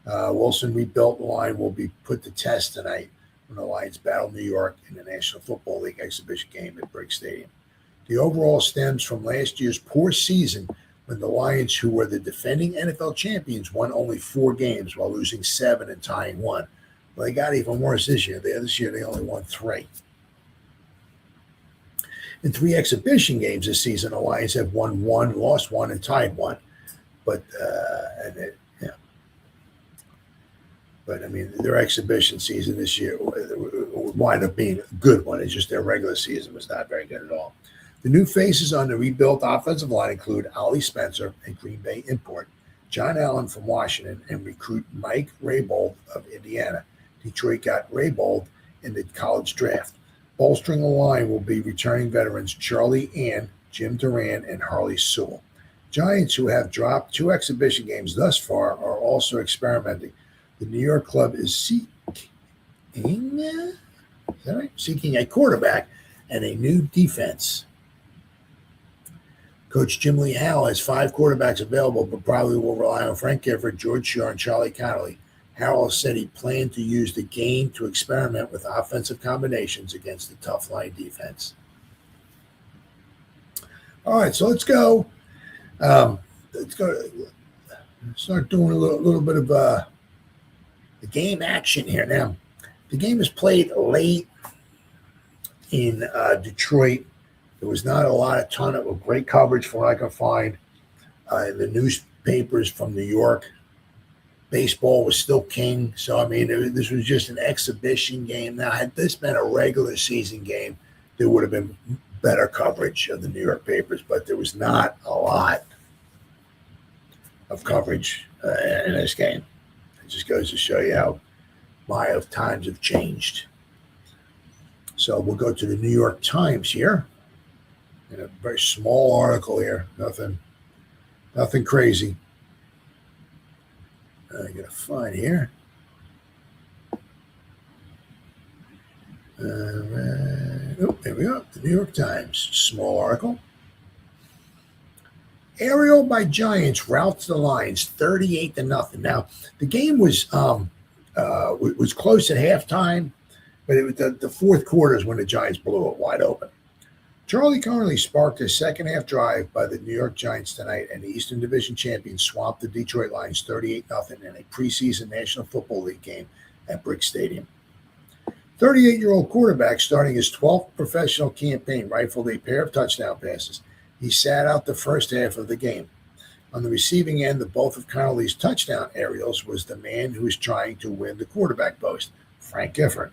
Wilson rebuilt line will be put to test tonight when the Lions battle New York in the National Football League exhibition game at Briggs Stadium. The overall stems from last year's poor season when the Lions, who were the defending NFL champions, won only 4 games while losing 7 and tying 1. Well, they got even worse this year. This year they only won 3. In 3 exhibition games this season, the Lions have won 1, lost 1, and tied 1. But I mean, their exhibition season this year would wind up being a good one. It's just their regular season was not very good at all. The new faces on the rebuilt offensive line include Ollie Spencer, a Green Bay import, John Allen from Washington, and recruit Mike Raybold of Indiana. Detroit got Raybold in the college draft. Bolstering the line will be returning veterans Charlie Ann, Jim Duran, and Harley Sewell. Giants, who have dropped 2 exhibition games thus far, are also experimenting. The New York club is seeking a quarterback and a new defense. Coach Jim Lee Howell has 5 quarterbacks available, but probably will rely on Frank Gifford, George Shaw, and Charlie Connolly. Howell said he planned to use the game to experiment with offensive combinations against the tough line defense. All right, so let's go. Start doing a little bit of the game action here. Now, the game is played late in Detroit. There was not a ton of great coverage from what I could find in the newspapers from New York. Baseball was still king. So, I mean, this was just an exhibition game. Now, had this been a regular season game, there would have been better coverage of the New York papers, but there was not a lot of coverage in this game. It just goes to show you how times have changed. So we'll go to the New York Times here. In a very small article here. Nothing crazy. I gotta find here. There we go. The New York Times. Small article. Aerial by Giants routs the Lions 38-0. Now, the game was close at halftime, but it was the fourth quarter is when the Giants blew it wide open. Charlie Connolly sparked a second-half drive by the New York Giants tonight, and the Eastern Division champions swamped the Detroit Lions 38-0 in a preseason National Football League game at Briggs Stadium. 38-year-old quarterback, starting his 12th professional campaign, rifled a pair of touchdown passes. He sat out the first half of the game. On the receiving end of both of Connolly's touchdown aerials was the man who was trying to win the quarterback post, Frank Gifford.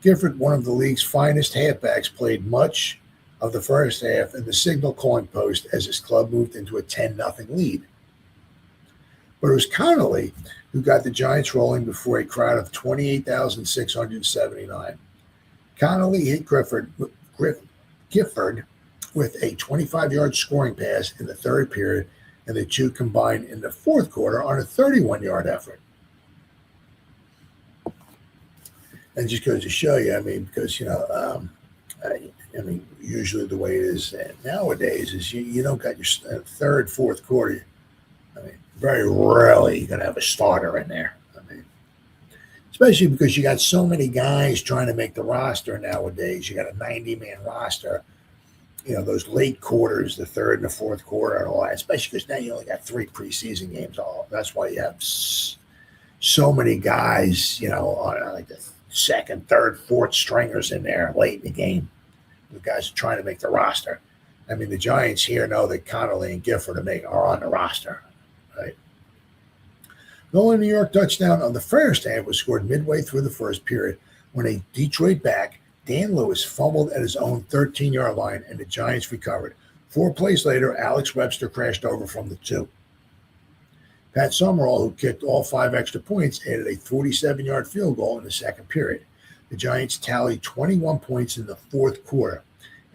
Gifford, one of the league's finest halfbacks, played much of the first half in the signal calling post as his club moved into a 10-0 lead. But it was Connolly who got the Giants rolling before a crowd of 28,679. Connolly hit Gifford with a 25-yard scoring pass in the third period, and the two combined in the fourth quarter on a 31-yard effort. And just goes to show you, I mean, because, usually the way it is nowadays is you don't got your third, fourth quarter. I mean, very rarely you're going to have a starter in there. I mean, especially because you got so many guys trying to make the roster nowadays. You got a 90-man roster. those late quarters, the third and the fourth quarter and all that, especially because now you only got 3 preseason games. That's why you have so many guys, on like the second, third, fourth stringers in there late in the game. The guys are trying to make the roster. I mean, the Giants here know that Connolly and Gifford are on the roster, right? The only New York touchdown on the first half was scored midway through the first period when a Detroit back, Dan Lewis, fumbled at his own 13-yard line, and the Giants recovered. 4 plays later, Alex Webster crashed over from the 2. Pat Summerall, who kicked all 5 extra points, added a 47-yard field goal in the second period. The Giants tallied 21 points in the fourth quarter.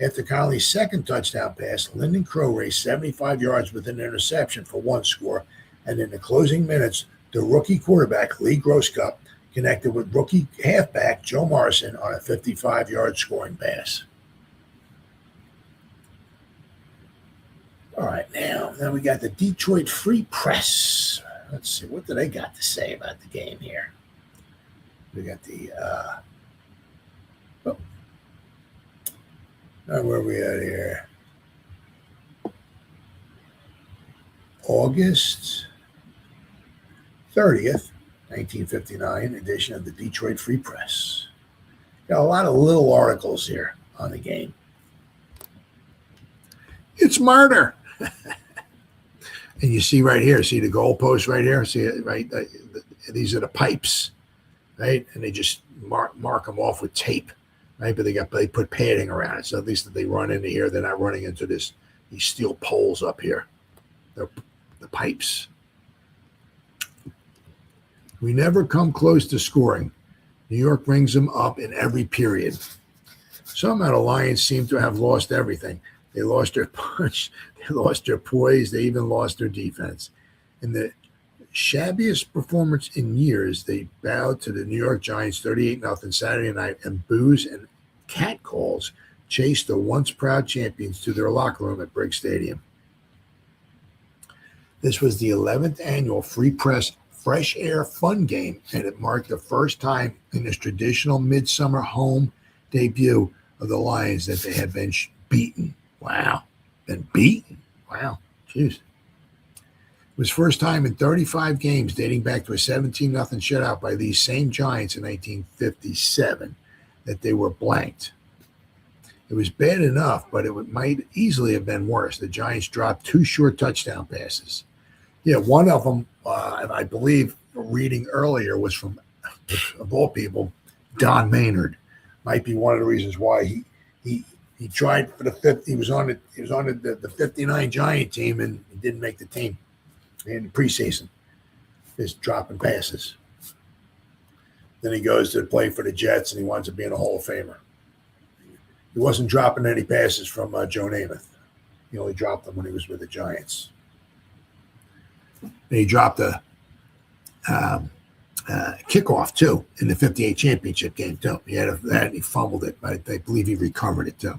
After Connolly's second touchdown pass, Lyndon Crow raced 75 yards with an interception for 1 score, and in the closing minutes, the rookie quarterback, Lee Grosscup, connected with rookie halfback Joe Morrison on a 55-yard scoring pass. All right, now we got the Detroit Free Press. Let's see, what do they got to say about the game here? We got the, where are we at here? August 30th, 1959 edition of the Detroit Free Press. Got a lot of little articles here on the game. It's murder. And you see right here, see the goalpost right here? See it, right? These are the pipes, right? And they just mark them off with tape, right? But they put padding around it. So at least if they run into here, they're not running into these steel poles up here. They're the pipes. We never come close to scoring. New York rings them up in every period. Somehow the Lions seem to have lost everything. They lost their punch. They lost their poise. They even lost their defense. In the shabbiest performance in years, they bowed to the New York Giants 38-0 Saturday night, and boos and catcalls chased the once proud champions to their locker room at Briggs Stadium. This was the 11th annual Free Press Fresh Air Fun Game, and it marked the first time in this traditional midsummer home debut of the Lions that they had been beaten. Wow. Been beaten. Wow. Jeez. It was first time in 35 games dating back to a 17-0 shutout by these same Giants in 1957 that they were blanked. It was bad enough, but it might easily have been worse. The Giants dropped 2 short touchdown passes. Yeah, one of them, I believe, reading earlier, was from, of all people, Don Maynard. Might be one of the reasons why he tried for the fifth. He was on the 59 Giant team and he didn't make the team in the preseason. Just dropping passes. Then he goes to play for the Jets and he winds up being a Hall of Famer. He wasn't dropping any passes from Joe Namath. He only dropped them when he was with the Giants. And he dropped a kickoff, too, in the 58 championship game, too. He had that and he fumbled it, but I believe he recovered it, too.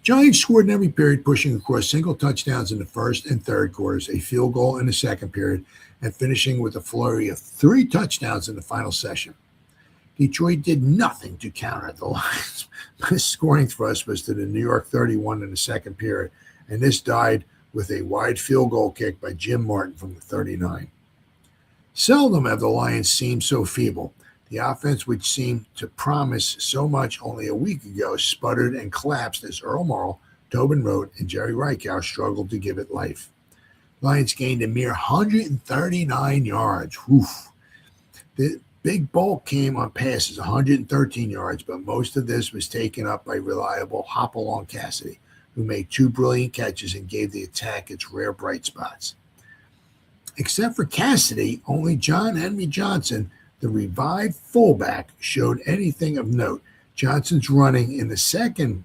Giants scored in every period, pushing across single touchdowns in the first and third quarters, a field goal in the second period, and finishing with a flurry of 3 touchdowns in the final session. Detroit did nothing to counter the Lions. His scoring thrust was to the New York 31 in the second period, and this died with a wide field goal kick by Jim Martin from the 39. Seldom have the Lions seemed so feeble. The offense, which seemed to promise so much only a week ago, sputtered and collapsed as Earl Morrall, Tobin Rote, and Jerry Reichow struggled to give it life. Lions gained a mere 139 yards. Oof. The big bulk came on passes, 113 yards, but most of this was taken up by reliable Hopalong Cassidy, who made 2 brilliant catches and gave the attack its rare bright spots. Except for Cassidy, only John Henry Johnson, the revived fullback, showed anything of note. Johnson's running in the second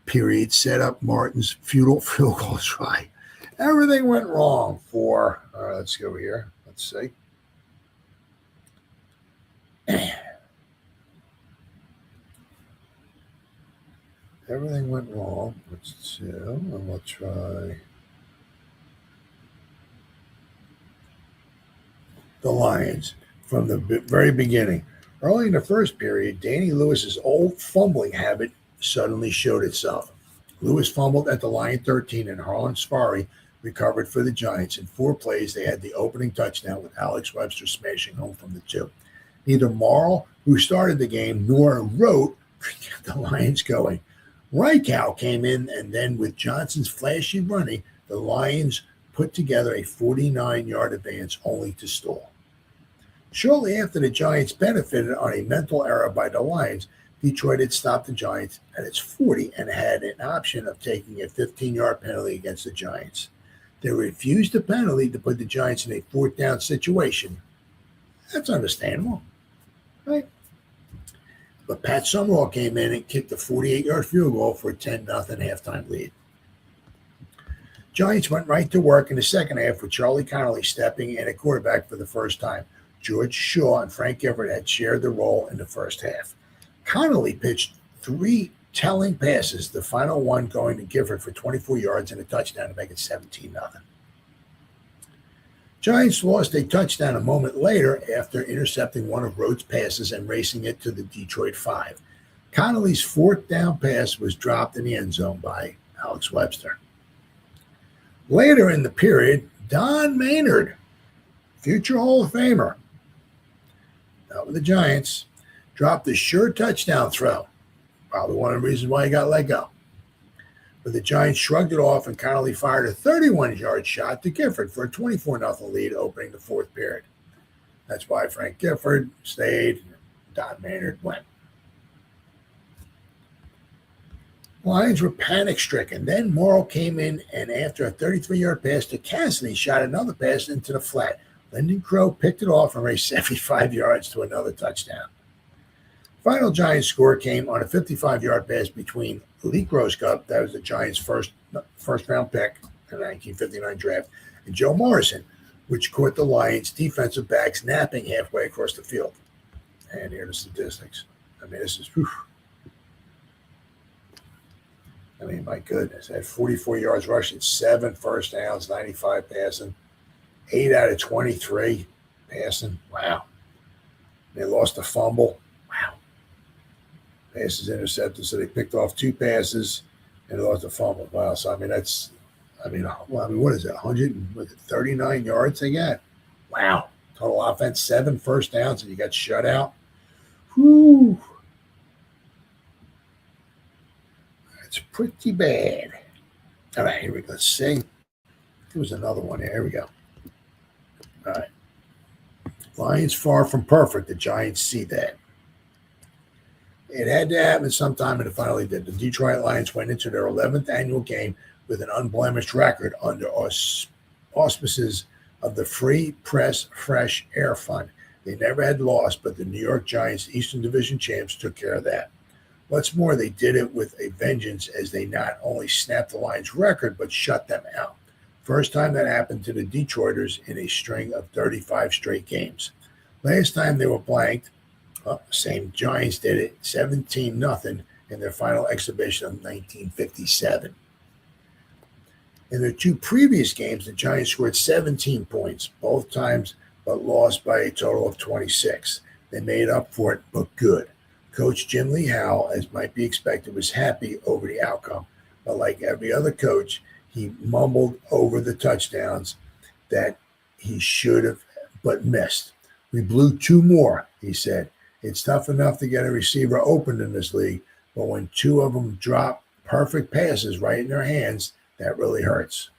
period set up Martin's futile field goal try. Everything went wrong for, let's go here. Let's see. Everything went wrong. Let's see. And we'll try the Lions from the very beginning. Early in the first period, Danny Lewis's old fumbling habit suddenly showed itself. Lewis fumbled at the line 13, and Harlan Safari recovered for the Giants. In 4 plays, they had the opening touchdown with Alex Webster smashing home from the 2. Neither Morrill, who started the game, nor Rote could get the Lions going. Reichow came in, and then with Johnson's flashy running, the Lions put together a 49-yard advance only to stall. Shortly after the Giants benefited on a mental error by the Lions, Detroit had stopped the Giants at its 40 and had an option of taking a 15-yard penalty against the Giants. They refused the penalty to put the Giants in a 4th down situation. That's understandable, right? But Pat Summerall came in and kicked a 48-yard field goal for a 10-0 halftime lead. Giants went right to work in the second half with Charlie Connolly stepping in at quarterback for the first time. George Shaw and Frank Gifford had shared the role in the first half. Connolly pitched 3 telling passes, the final one going to Gifford for 24 yards and a touchdown to make it 17-0. Giants lost a touchdown a moment later after intercepting one of Rhodes' passes and racing it to the Detroit 5. Connolly's 4th down pass was dropped in the end zone by Alex Webster. Later in the period, Don Maynard, future Hall of Famer, not with the Giants, dropped a sure touchdown throw. Probably one of the reasons why he got let go. But the Giants shrugged it off, and Connolly fired a 31-yard shot to Gifford for a 24-0 lead opening the 4th period. That's why Frank Gifford stayed, and Don Maynard went. Lions were panic-stricken. Then Morrill came in, and after a 33-yard pass to Cassidy, shot another pass into the flat. Lyndon Crow picked it off and raced 75 yards to another touchdown. Final Giants score came on a 55-yard pass between Lee Groscup, that was the Giants' first-round pick in the 1959 draft, and Joe Morrison, which caught the Lions' defensive backs napping halfway across the field. And here are the statistics. I mean, this is, whew. I mean, my goodness. They had 44 yards rushing, 7 first downs, 95 passing, 8 out of 23 passing. Wow. They lost a fumble. Wow. Passes intercepted, so they picked off 2 passes and lost a fumble. Wow. So, I mean, what is it, 139 yards they got? Wow. Total offense, 7 first downs, and you got shut out. Whew. That's pretty bad. All right, here we go. Let's see. There was another one here. Here we go. All right. Lions far from perfect. The Giants see that. It had to happen sometime, and it finally did. The Detroit Lions went into their 11th annual game with an unblemished record under auspices of the Free Press Fresh Air Fund. They never had lost, but the New York Giants, Eastern Division champs, took care of that. What's more, they did it with a vengeance as they not only snapped the Lions' record, but shut them out. First time that happened to the Detroiters in a string of 35 straight games. Last time they were blanked, same Giants did it, 17-0 in their final exhibition of 1957. In their 2 previous games, the Giants scored 17 points, both times, but lost by a total of 26. They made up for it, but good. Coach Jim Lee Howell, as might be expected, was happy over the outcome, but like every other coach, he mumbled over the touchdowns that he should have but missed. We blew 2 more, he said. It's tough enough to get a receiver open in this league, but when 2 of them drop perfect passes right in their hands, that really hurts.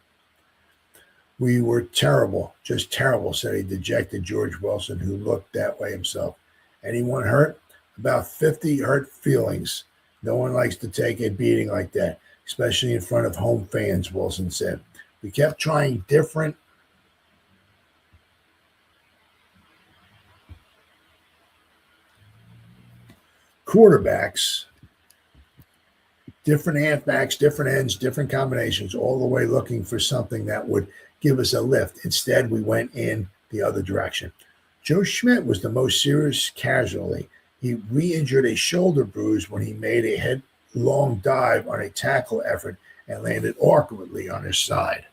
We were terrible, just terrible, said a dejected George Wilson, who looked that way himself. Anyone hurt? About 50 hurt feelings. No one likes to take a beating like that, especially in front of home fans, Wilson said. We kept trying different quarterbacks, different halfbacks, different ends, different combinations, all the way looking for something that would give us a lift. Instead, we went in the other direction. Joe Schmidt was the most serious casualty. He re-injured a shoulder bruise when he made a headlong dive on a tackle effort and landed awkwardly on his side.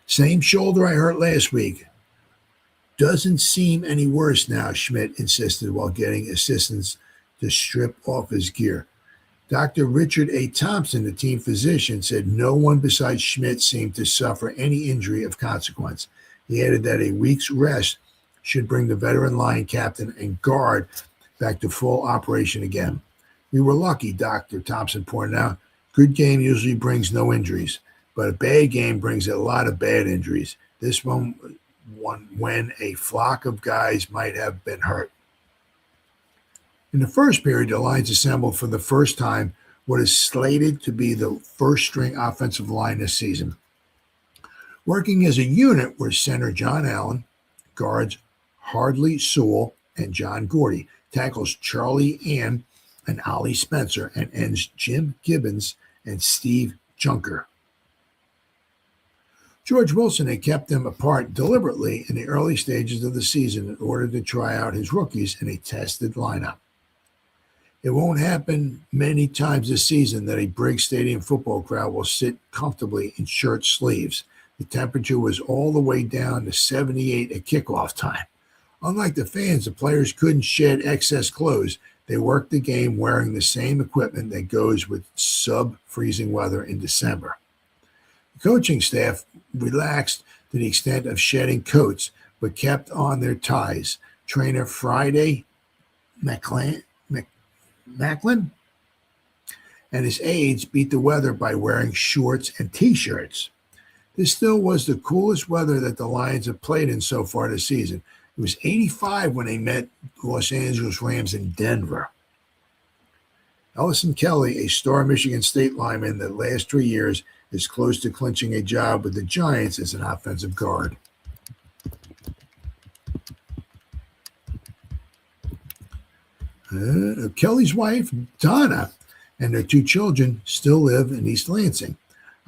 Same shoulder I hurt last week. Doesn't seem any worse now, Schmidt insisted while getting assistants to strip off his gear. Dr. Richard A. Thompson, the team physician, said no one besides Schmidt seemed to suffer any injury of consequence. He added that a week's rest should bring the veteran Lion captain and guard back to full operation again. We were lucky, Dr. Thompson pointed out. Good game usually brings no injuries, but a bad game brings a lot of bad injuries. This one when a flock of guys might have been hurt. In the first period, the Lions assembled for the first time what is slated to be the first-string offensive line this season. Working as a unit were center John Allen, guards Hardley Sewell and John Gordy, tackles Charlie Ann and Ollie Spencer, and ends Jim Gibbons and Steve Junker. George Wilson had kept them apart deliberately in the early stages of the season in order to try out his rookies in a tested lineup. It won't happen many times this season that a Briggs Stadium football crowd will sit comfortably in shirt sleeves. The temperature was all the way down to 78 at kickoff time. Unlike the fans, the players couldn't shed excess clothes. They worked the game wearing the same equipment that goes with sub-freezing weather in December. The coaching staff relaxed to the extent of shedding coats, but kept on their ties. Trainer Friday Macklin and his aides beat the weather by wearing shorts and T-shirts. This still was the coolest weather that the Lions have played in so far this season. It was 85 when they met the Los Angeles Rams in Denver. Ellison Kelly, a star Michigan State lineman the last 3 years, is close to clinching a job with the Giants as an offensive guard. Kelly's wife, Donna, and their 2 children still live in East Lansing.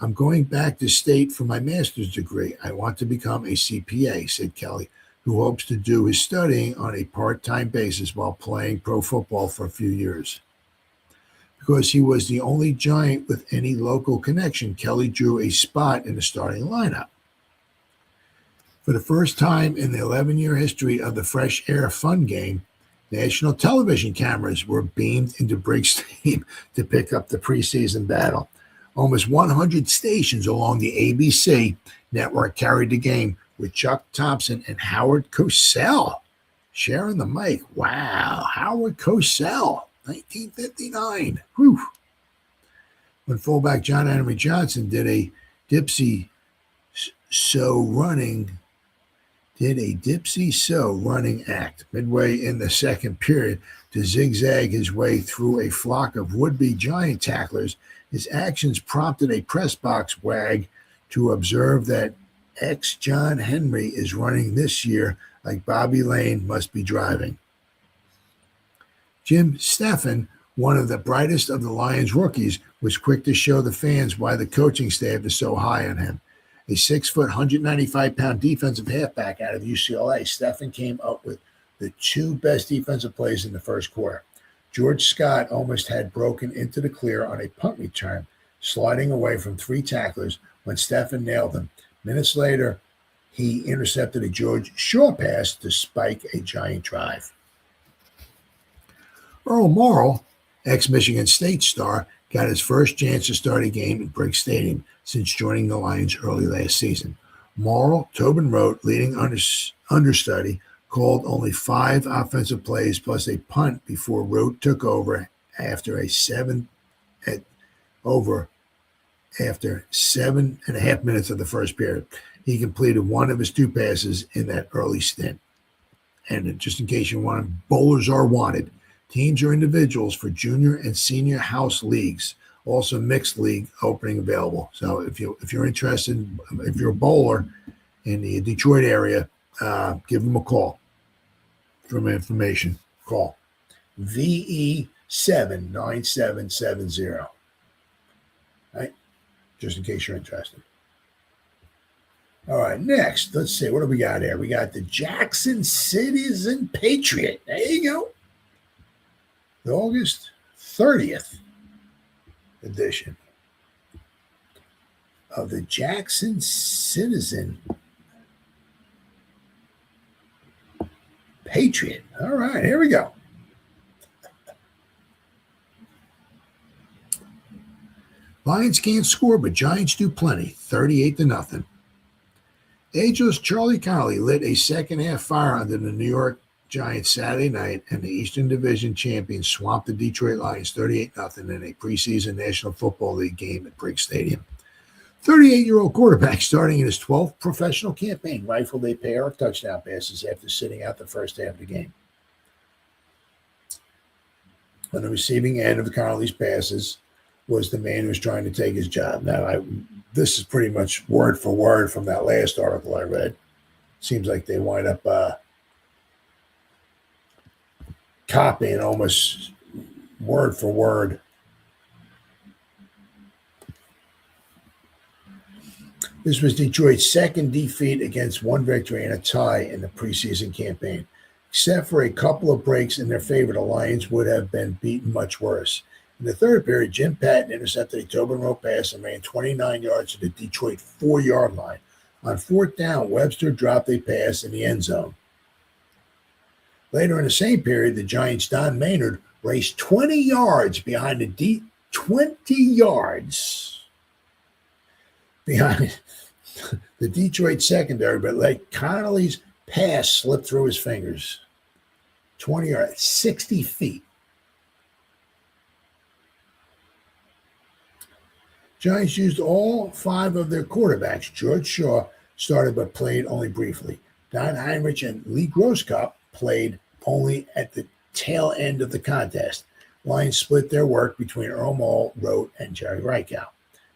I'm going back to state for my master's degree. I want to become a CPA, said Kelly, who hopes to do his studying on a part-time basis while playing pro football for a few years. Because he was the only Giant with any local connection, Kelly drew a spot in the starting lineup. For the first time in the 11-year history of the Fresh Air Fun Game, national television cameras were beamed into Briggs Stadium to pick up the preseason battle. Almost 100 stations along the ABC network carried the game, with Chuck Thompson and Howard Cosell sharing the mic. Wow, Howard Cosell, 1959. Whew. When fullback John Henry Johnson did a dipsy so running act midway in the second period to zigzag his way through a flock of would-be Giant tacklers, his actions prompted a press box wag to observe that ex-John Henry is running this year like Bobby Lane must be driving. Jim Steffen, one of the brightest of the Lions rookies, was quick to show the fans why the coaching staff is so high on him. A 6-foot, 195-pound defensive halfback out of UCLA, Steffen came up with the 2 best defensive plays in the first quarter. George Scott almost had broken into the clear on a punt return, sliding away from 3 tacklers when Steffen nailed him. Minutes later, he intercepted a George Shaw pass to spike a Giant drive. Earl Morrall, ex-Michigan State star, got his first chance to start a game at Briggs Stadium since joining the Lions early last season. Morrall, Tobin wrote, leading understudy, called only 5 offensive plays plus a punt before Rote took over after 7.5 minutes of the first period. He completed 1 of his 2 passes in that early stint. And just in case you want, bowlers are wanted. Teams or individuals for junior and senior house leagues. Also mixed league opening available. So if you're interested, if you're a bowler in the Detroit area, give them a call. For more information, call VE79770. Right? Just in case you're interested. All right, next, let's see. What do we got here? We got the Jackson Citizen Patriot. There you go. The August 30th edition of the Jackson Citizen Patriot. All right, here we go. Lions can't score, but Giants do plenty, 38-0. Ageless Charlie Connolly lit a second-half fire under the New York Giants Saturday night, and the Eastern Division champions swamped the Detroit Lions 38-0 in a preseason National Football League game at Briggs Stadium. 38-year-old quarterback starting in his 12th professional campaign rifled a pair of touchdown passes after sitting out the first half of the game. On the receiving end of Connolly's passes was the man who was trying to take his job. Now, this is pretty much word for word from that last article I read. Seems like they wind up copying almost word for word. This was Detroit's second defeat against one victory and a tie in the preseason campaign. Except for a couple of breaks in their favor, the Lions would have been beaten much worse. In the third period, Jim Patton intercepted a Tobin Rowe pass and ran 29 yards to the Detroit 4-yard line. On fourth down, Webster dropped a pass in the end zone. Later in the same period, the Giants' Don Maynard raced 20 yards behind the 20 yards behind the Detroit secondary, but let Connolly's pass slip through his fingers. 20 yards, 60 feet. Giants used all 5 of their quarterbacks. George Shaw started but played only briefly. Don Heinrich and Lee Grosskopf played only at the tail end of the contest. Lions split their work between Earl Mall, Rote, and Jerry Reichow.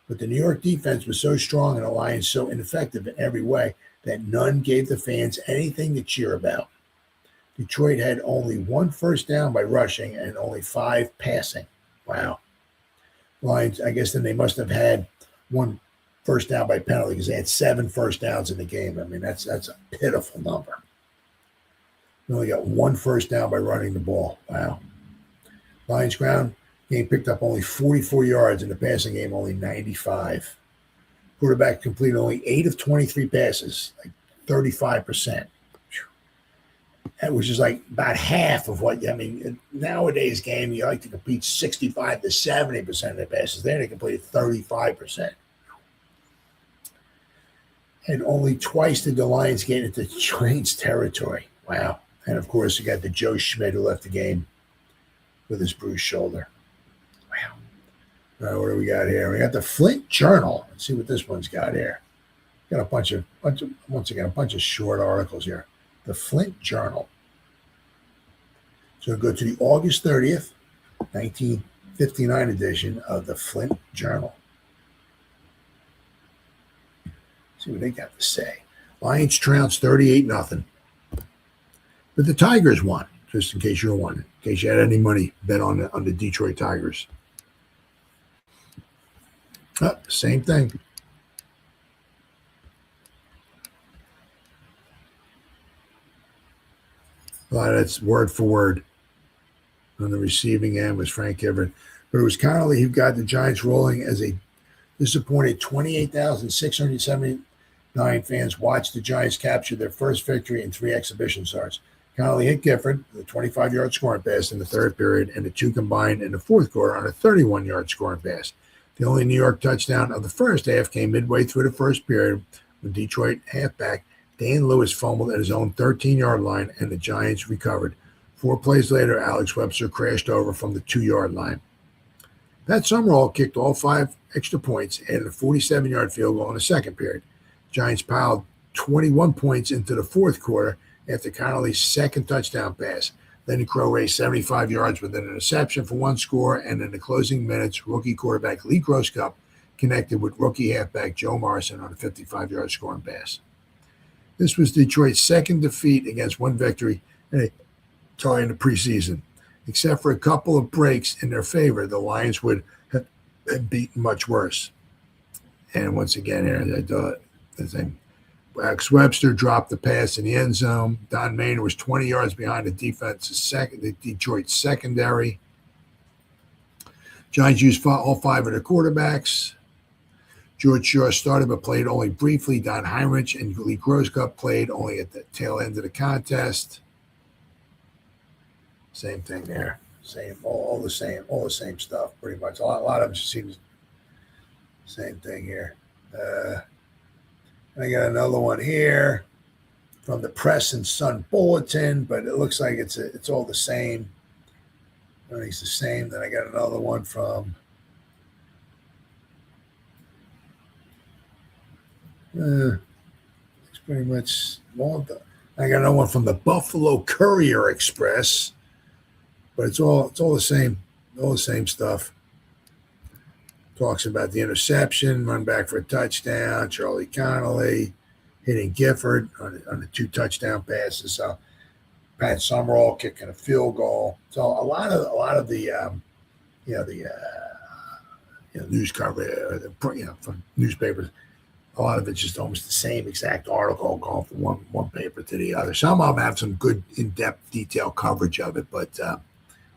But the New York defense was so strong and the Lions so ineffective in every way that none gave the fans anything to cheer about. Detroit had only 1 first down by rushing and only 5 passing. Wow. Lions, I guess then they must have had 1 first down by penalty because they had 7 first downs in the game. I mean, that's a pitiful number. They only got 1 first down by running the ball. Wow. Lions ground game picked up only 44 yards, in the passing game only 95. Quarterback completed only 8 of 23 passes, like 35%. That was just like about half of what, I mean, nowadays game, you like to complete 65 to 70% of the passes. There they completed 35%. And only twice did the Lions get into Giants territory. Wow. And of course, you got the Joe Schmidt who left the game with his bruised shoulder. Wow. All right, what do we got here? We got the Flint Journal. Let's see what this one's got here. Got a bunch of short articles here. The Flint Journal. So go to the August 30th, 1959 edition of the Flint Journal. See what they got to say. Lions trounced 38-0. But the Tigers won, just in case you're wondering. In case you had any money bet on the Detroit Tigers. Same thing. Well, that's word for word. On the receiving end was Frank Everett. But it was Connolly who got the Giants rolling as a disappointed 28,679 fans watched the Giants capture their first victory in 3 exhibition starts. Connolly hit Gifford with a 25-yard scoring pass in the third period, and the 2 combined in the fourth quarter on a 31-yard scoring pass. The only New York touchdown of the first half came midway through the first period when Detroit halfback Dan Lewis fumbled at his own 13-yard line, and the Giants recovered. 4 plays later, Alex Webster crashed over from the 2-yard line. Pat Summerall kicked all 5 extra points, added a 47-yard field goal in the second period. Giants piled 21 points into the fourth quarter after Connolly's second touchdown pass. Lenny Crow raced 75 yards with an interception for 1 score, and in the closing minutes, rookie quarterback Lee Grosskopf connected with rookie halfback Joe Morrison on a 55-yard scoring pass. This was Detroit's second defeat against 1 victory and a tie in the preseason. Except for a couple of breaks in their favor, the Lions would have been beaten much worse. And once again, here, the thing. Alex Webster dropped the pass in the end zone. Don Maynard was 20 yards behind the Detroit secondary. Giants used all 5 of their quarterbacks. George Shaw started but played only briefly. Don Heinrich and Lee Grosskopf played only at the tail end of the contest. Same thing there. All the same stuff, pretty much. A lot of them seems Same thing here. I got another one here from the Press and Sun Bulletin, but it looks like it's all the same. I think it's the same. Then I got another one from it's pretty much all. I got another one from the Buffalo Courier Express, but it's all the same, all the same stuff. Talks about the interception, run back for a touchdown, Charlie Connolly hitting Gifford on the 2 touchdown passes. So Pat Summerall kicking a field goal. So a lot of the news coverage, from newspapers, a lot of it's just almost the same exact article going from one paper to the other. Some of them have some good in-depth, detailed coverage of it, but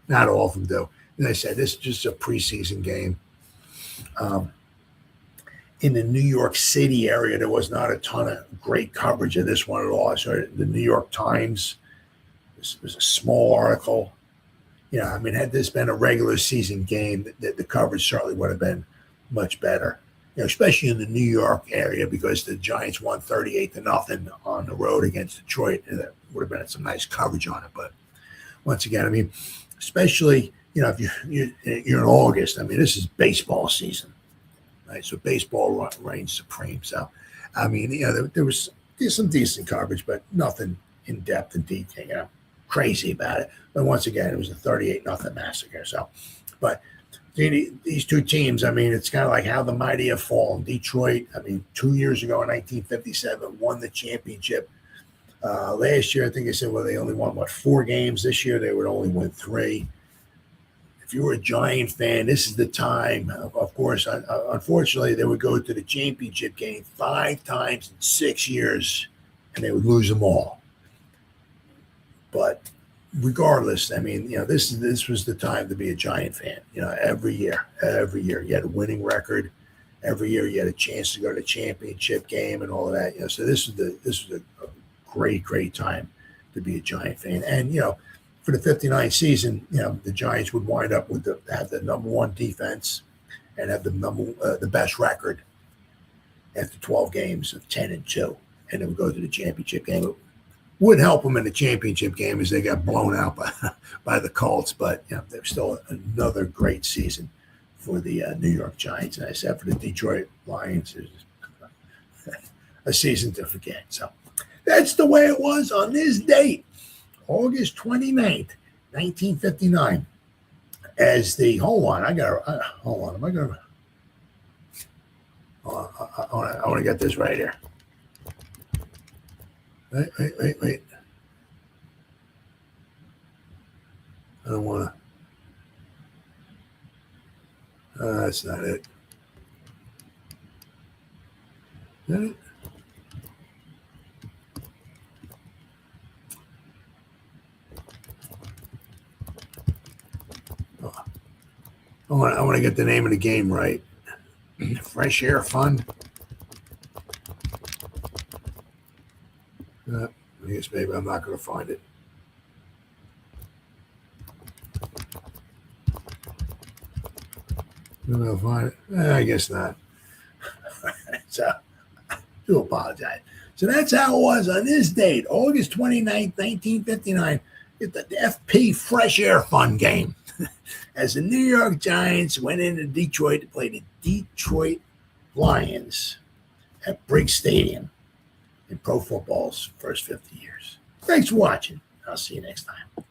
not all of them do. And I said, this is just a preseason game. In the New York City area, there was not a ton of great coverage of this one at all. So the New York Times was a small article. Had this been a regular season game, the coverage certainly would have been much better. Especially in the New York area, because the Giants won 38-0 on the road against Detroit, and that would have been some nice coverage on it. But once again, especially if you're in August, this is baseball season, right? So baseball reigns supreme. So, there's some decent coverage, but nothing in depth and detail, crazy about it. But once again, it was a 38-0 massacre. So, but these two teams, it's kind of like how the mighty have fallen. Detroit, 2 years ago in 1957, won the championship. Last year, I think they said, they only won, 4 games. This year, they would only win 3. If you were a Giant fan, this is the time. Of course, unfortunately, they would go to the championship game 5 times in 6 years, and they would lose them all. But regardless, this was the time to be a Giant fan. Every year, you had a winning record. Every year, you had a chance to go to the championship game and all of that. So this was a great time to be a Giant fan. And for the 59 season, the Giants would wind up with have the number 1 defense and have the best record after 12 games of 10-2, and they would go to the championship game. Would help them in the championship game as they got blown out by the Colts, but they're still another great season for the New York Giants. And I said for the Detroit Lions, a season to forget. So that's the way it was on this date, August 29th, 1959. As the hold on, am I gonna? I want to get this right here. Wait. I don't want to. That's not it. Is that it? I want to get the name of the game right. Fresh Air Fund. I guess maybe I'm not going to find it. I'm going to find it. I guess not. So, I do apologize. So that's how it was on this date, August 29th, 1959. It's the FP Fresh Air Fund game. As the New York Giants went into Detroit to play the Detroit Lions at Briggs Stadium in pro football's first 50 years. Thanks for watching. I'll see you next time.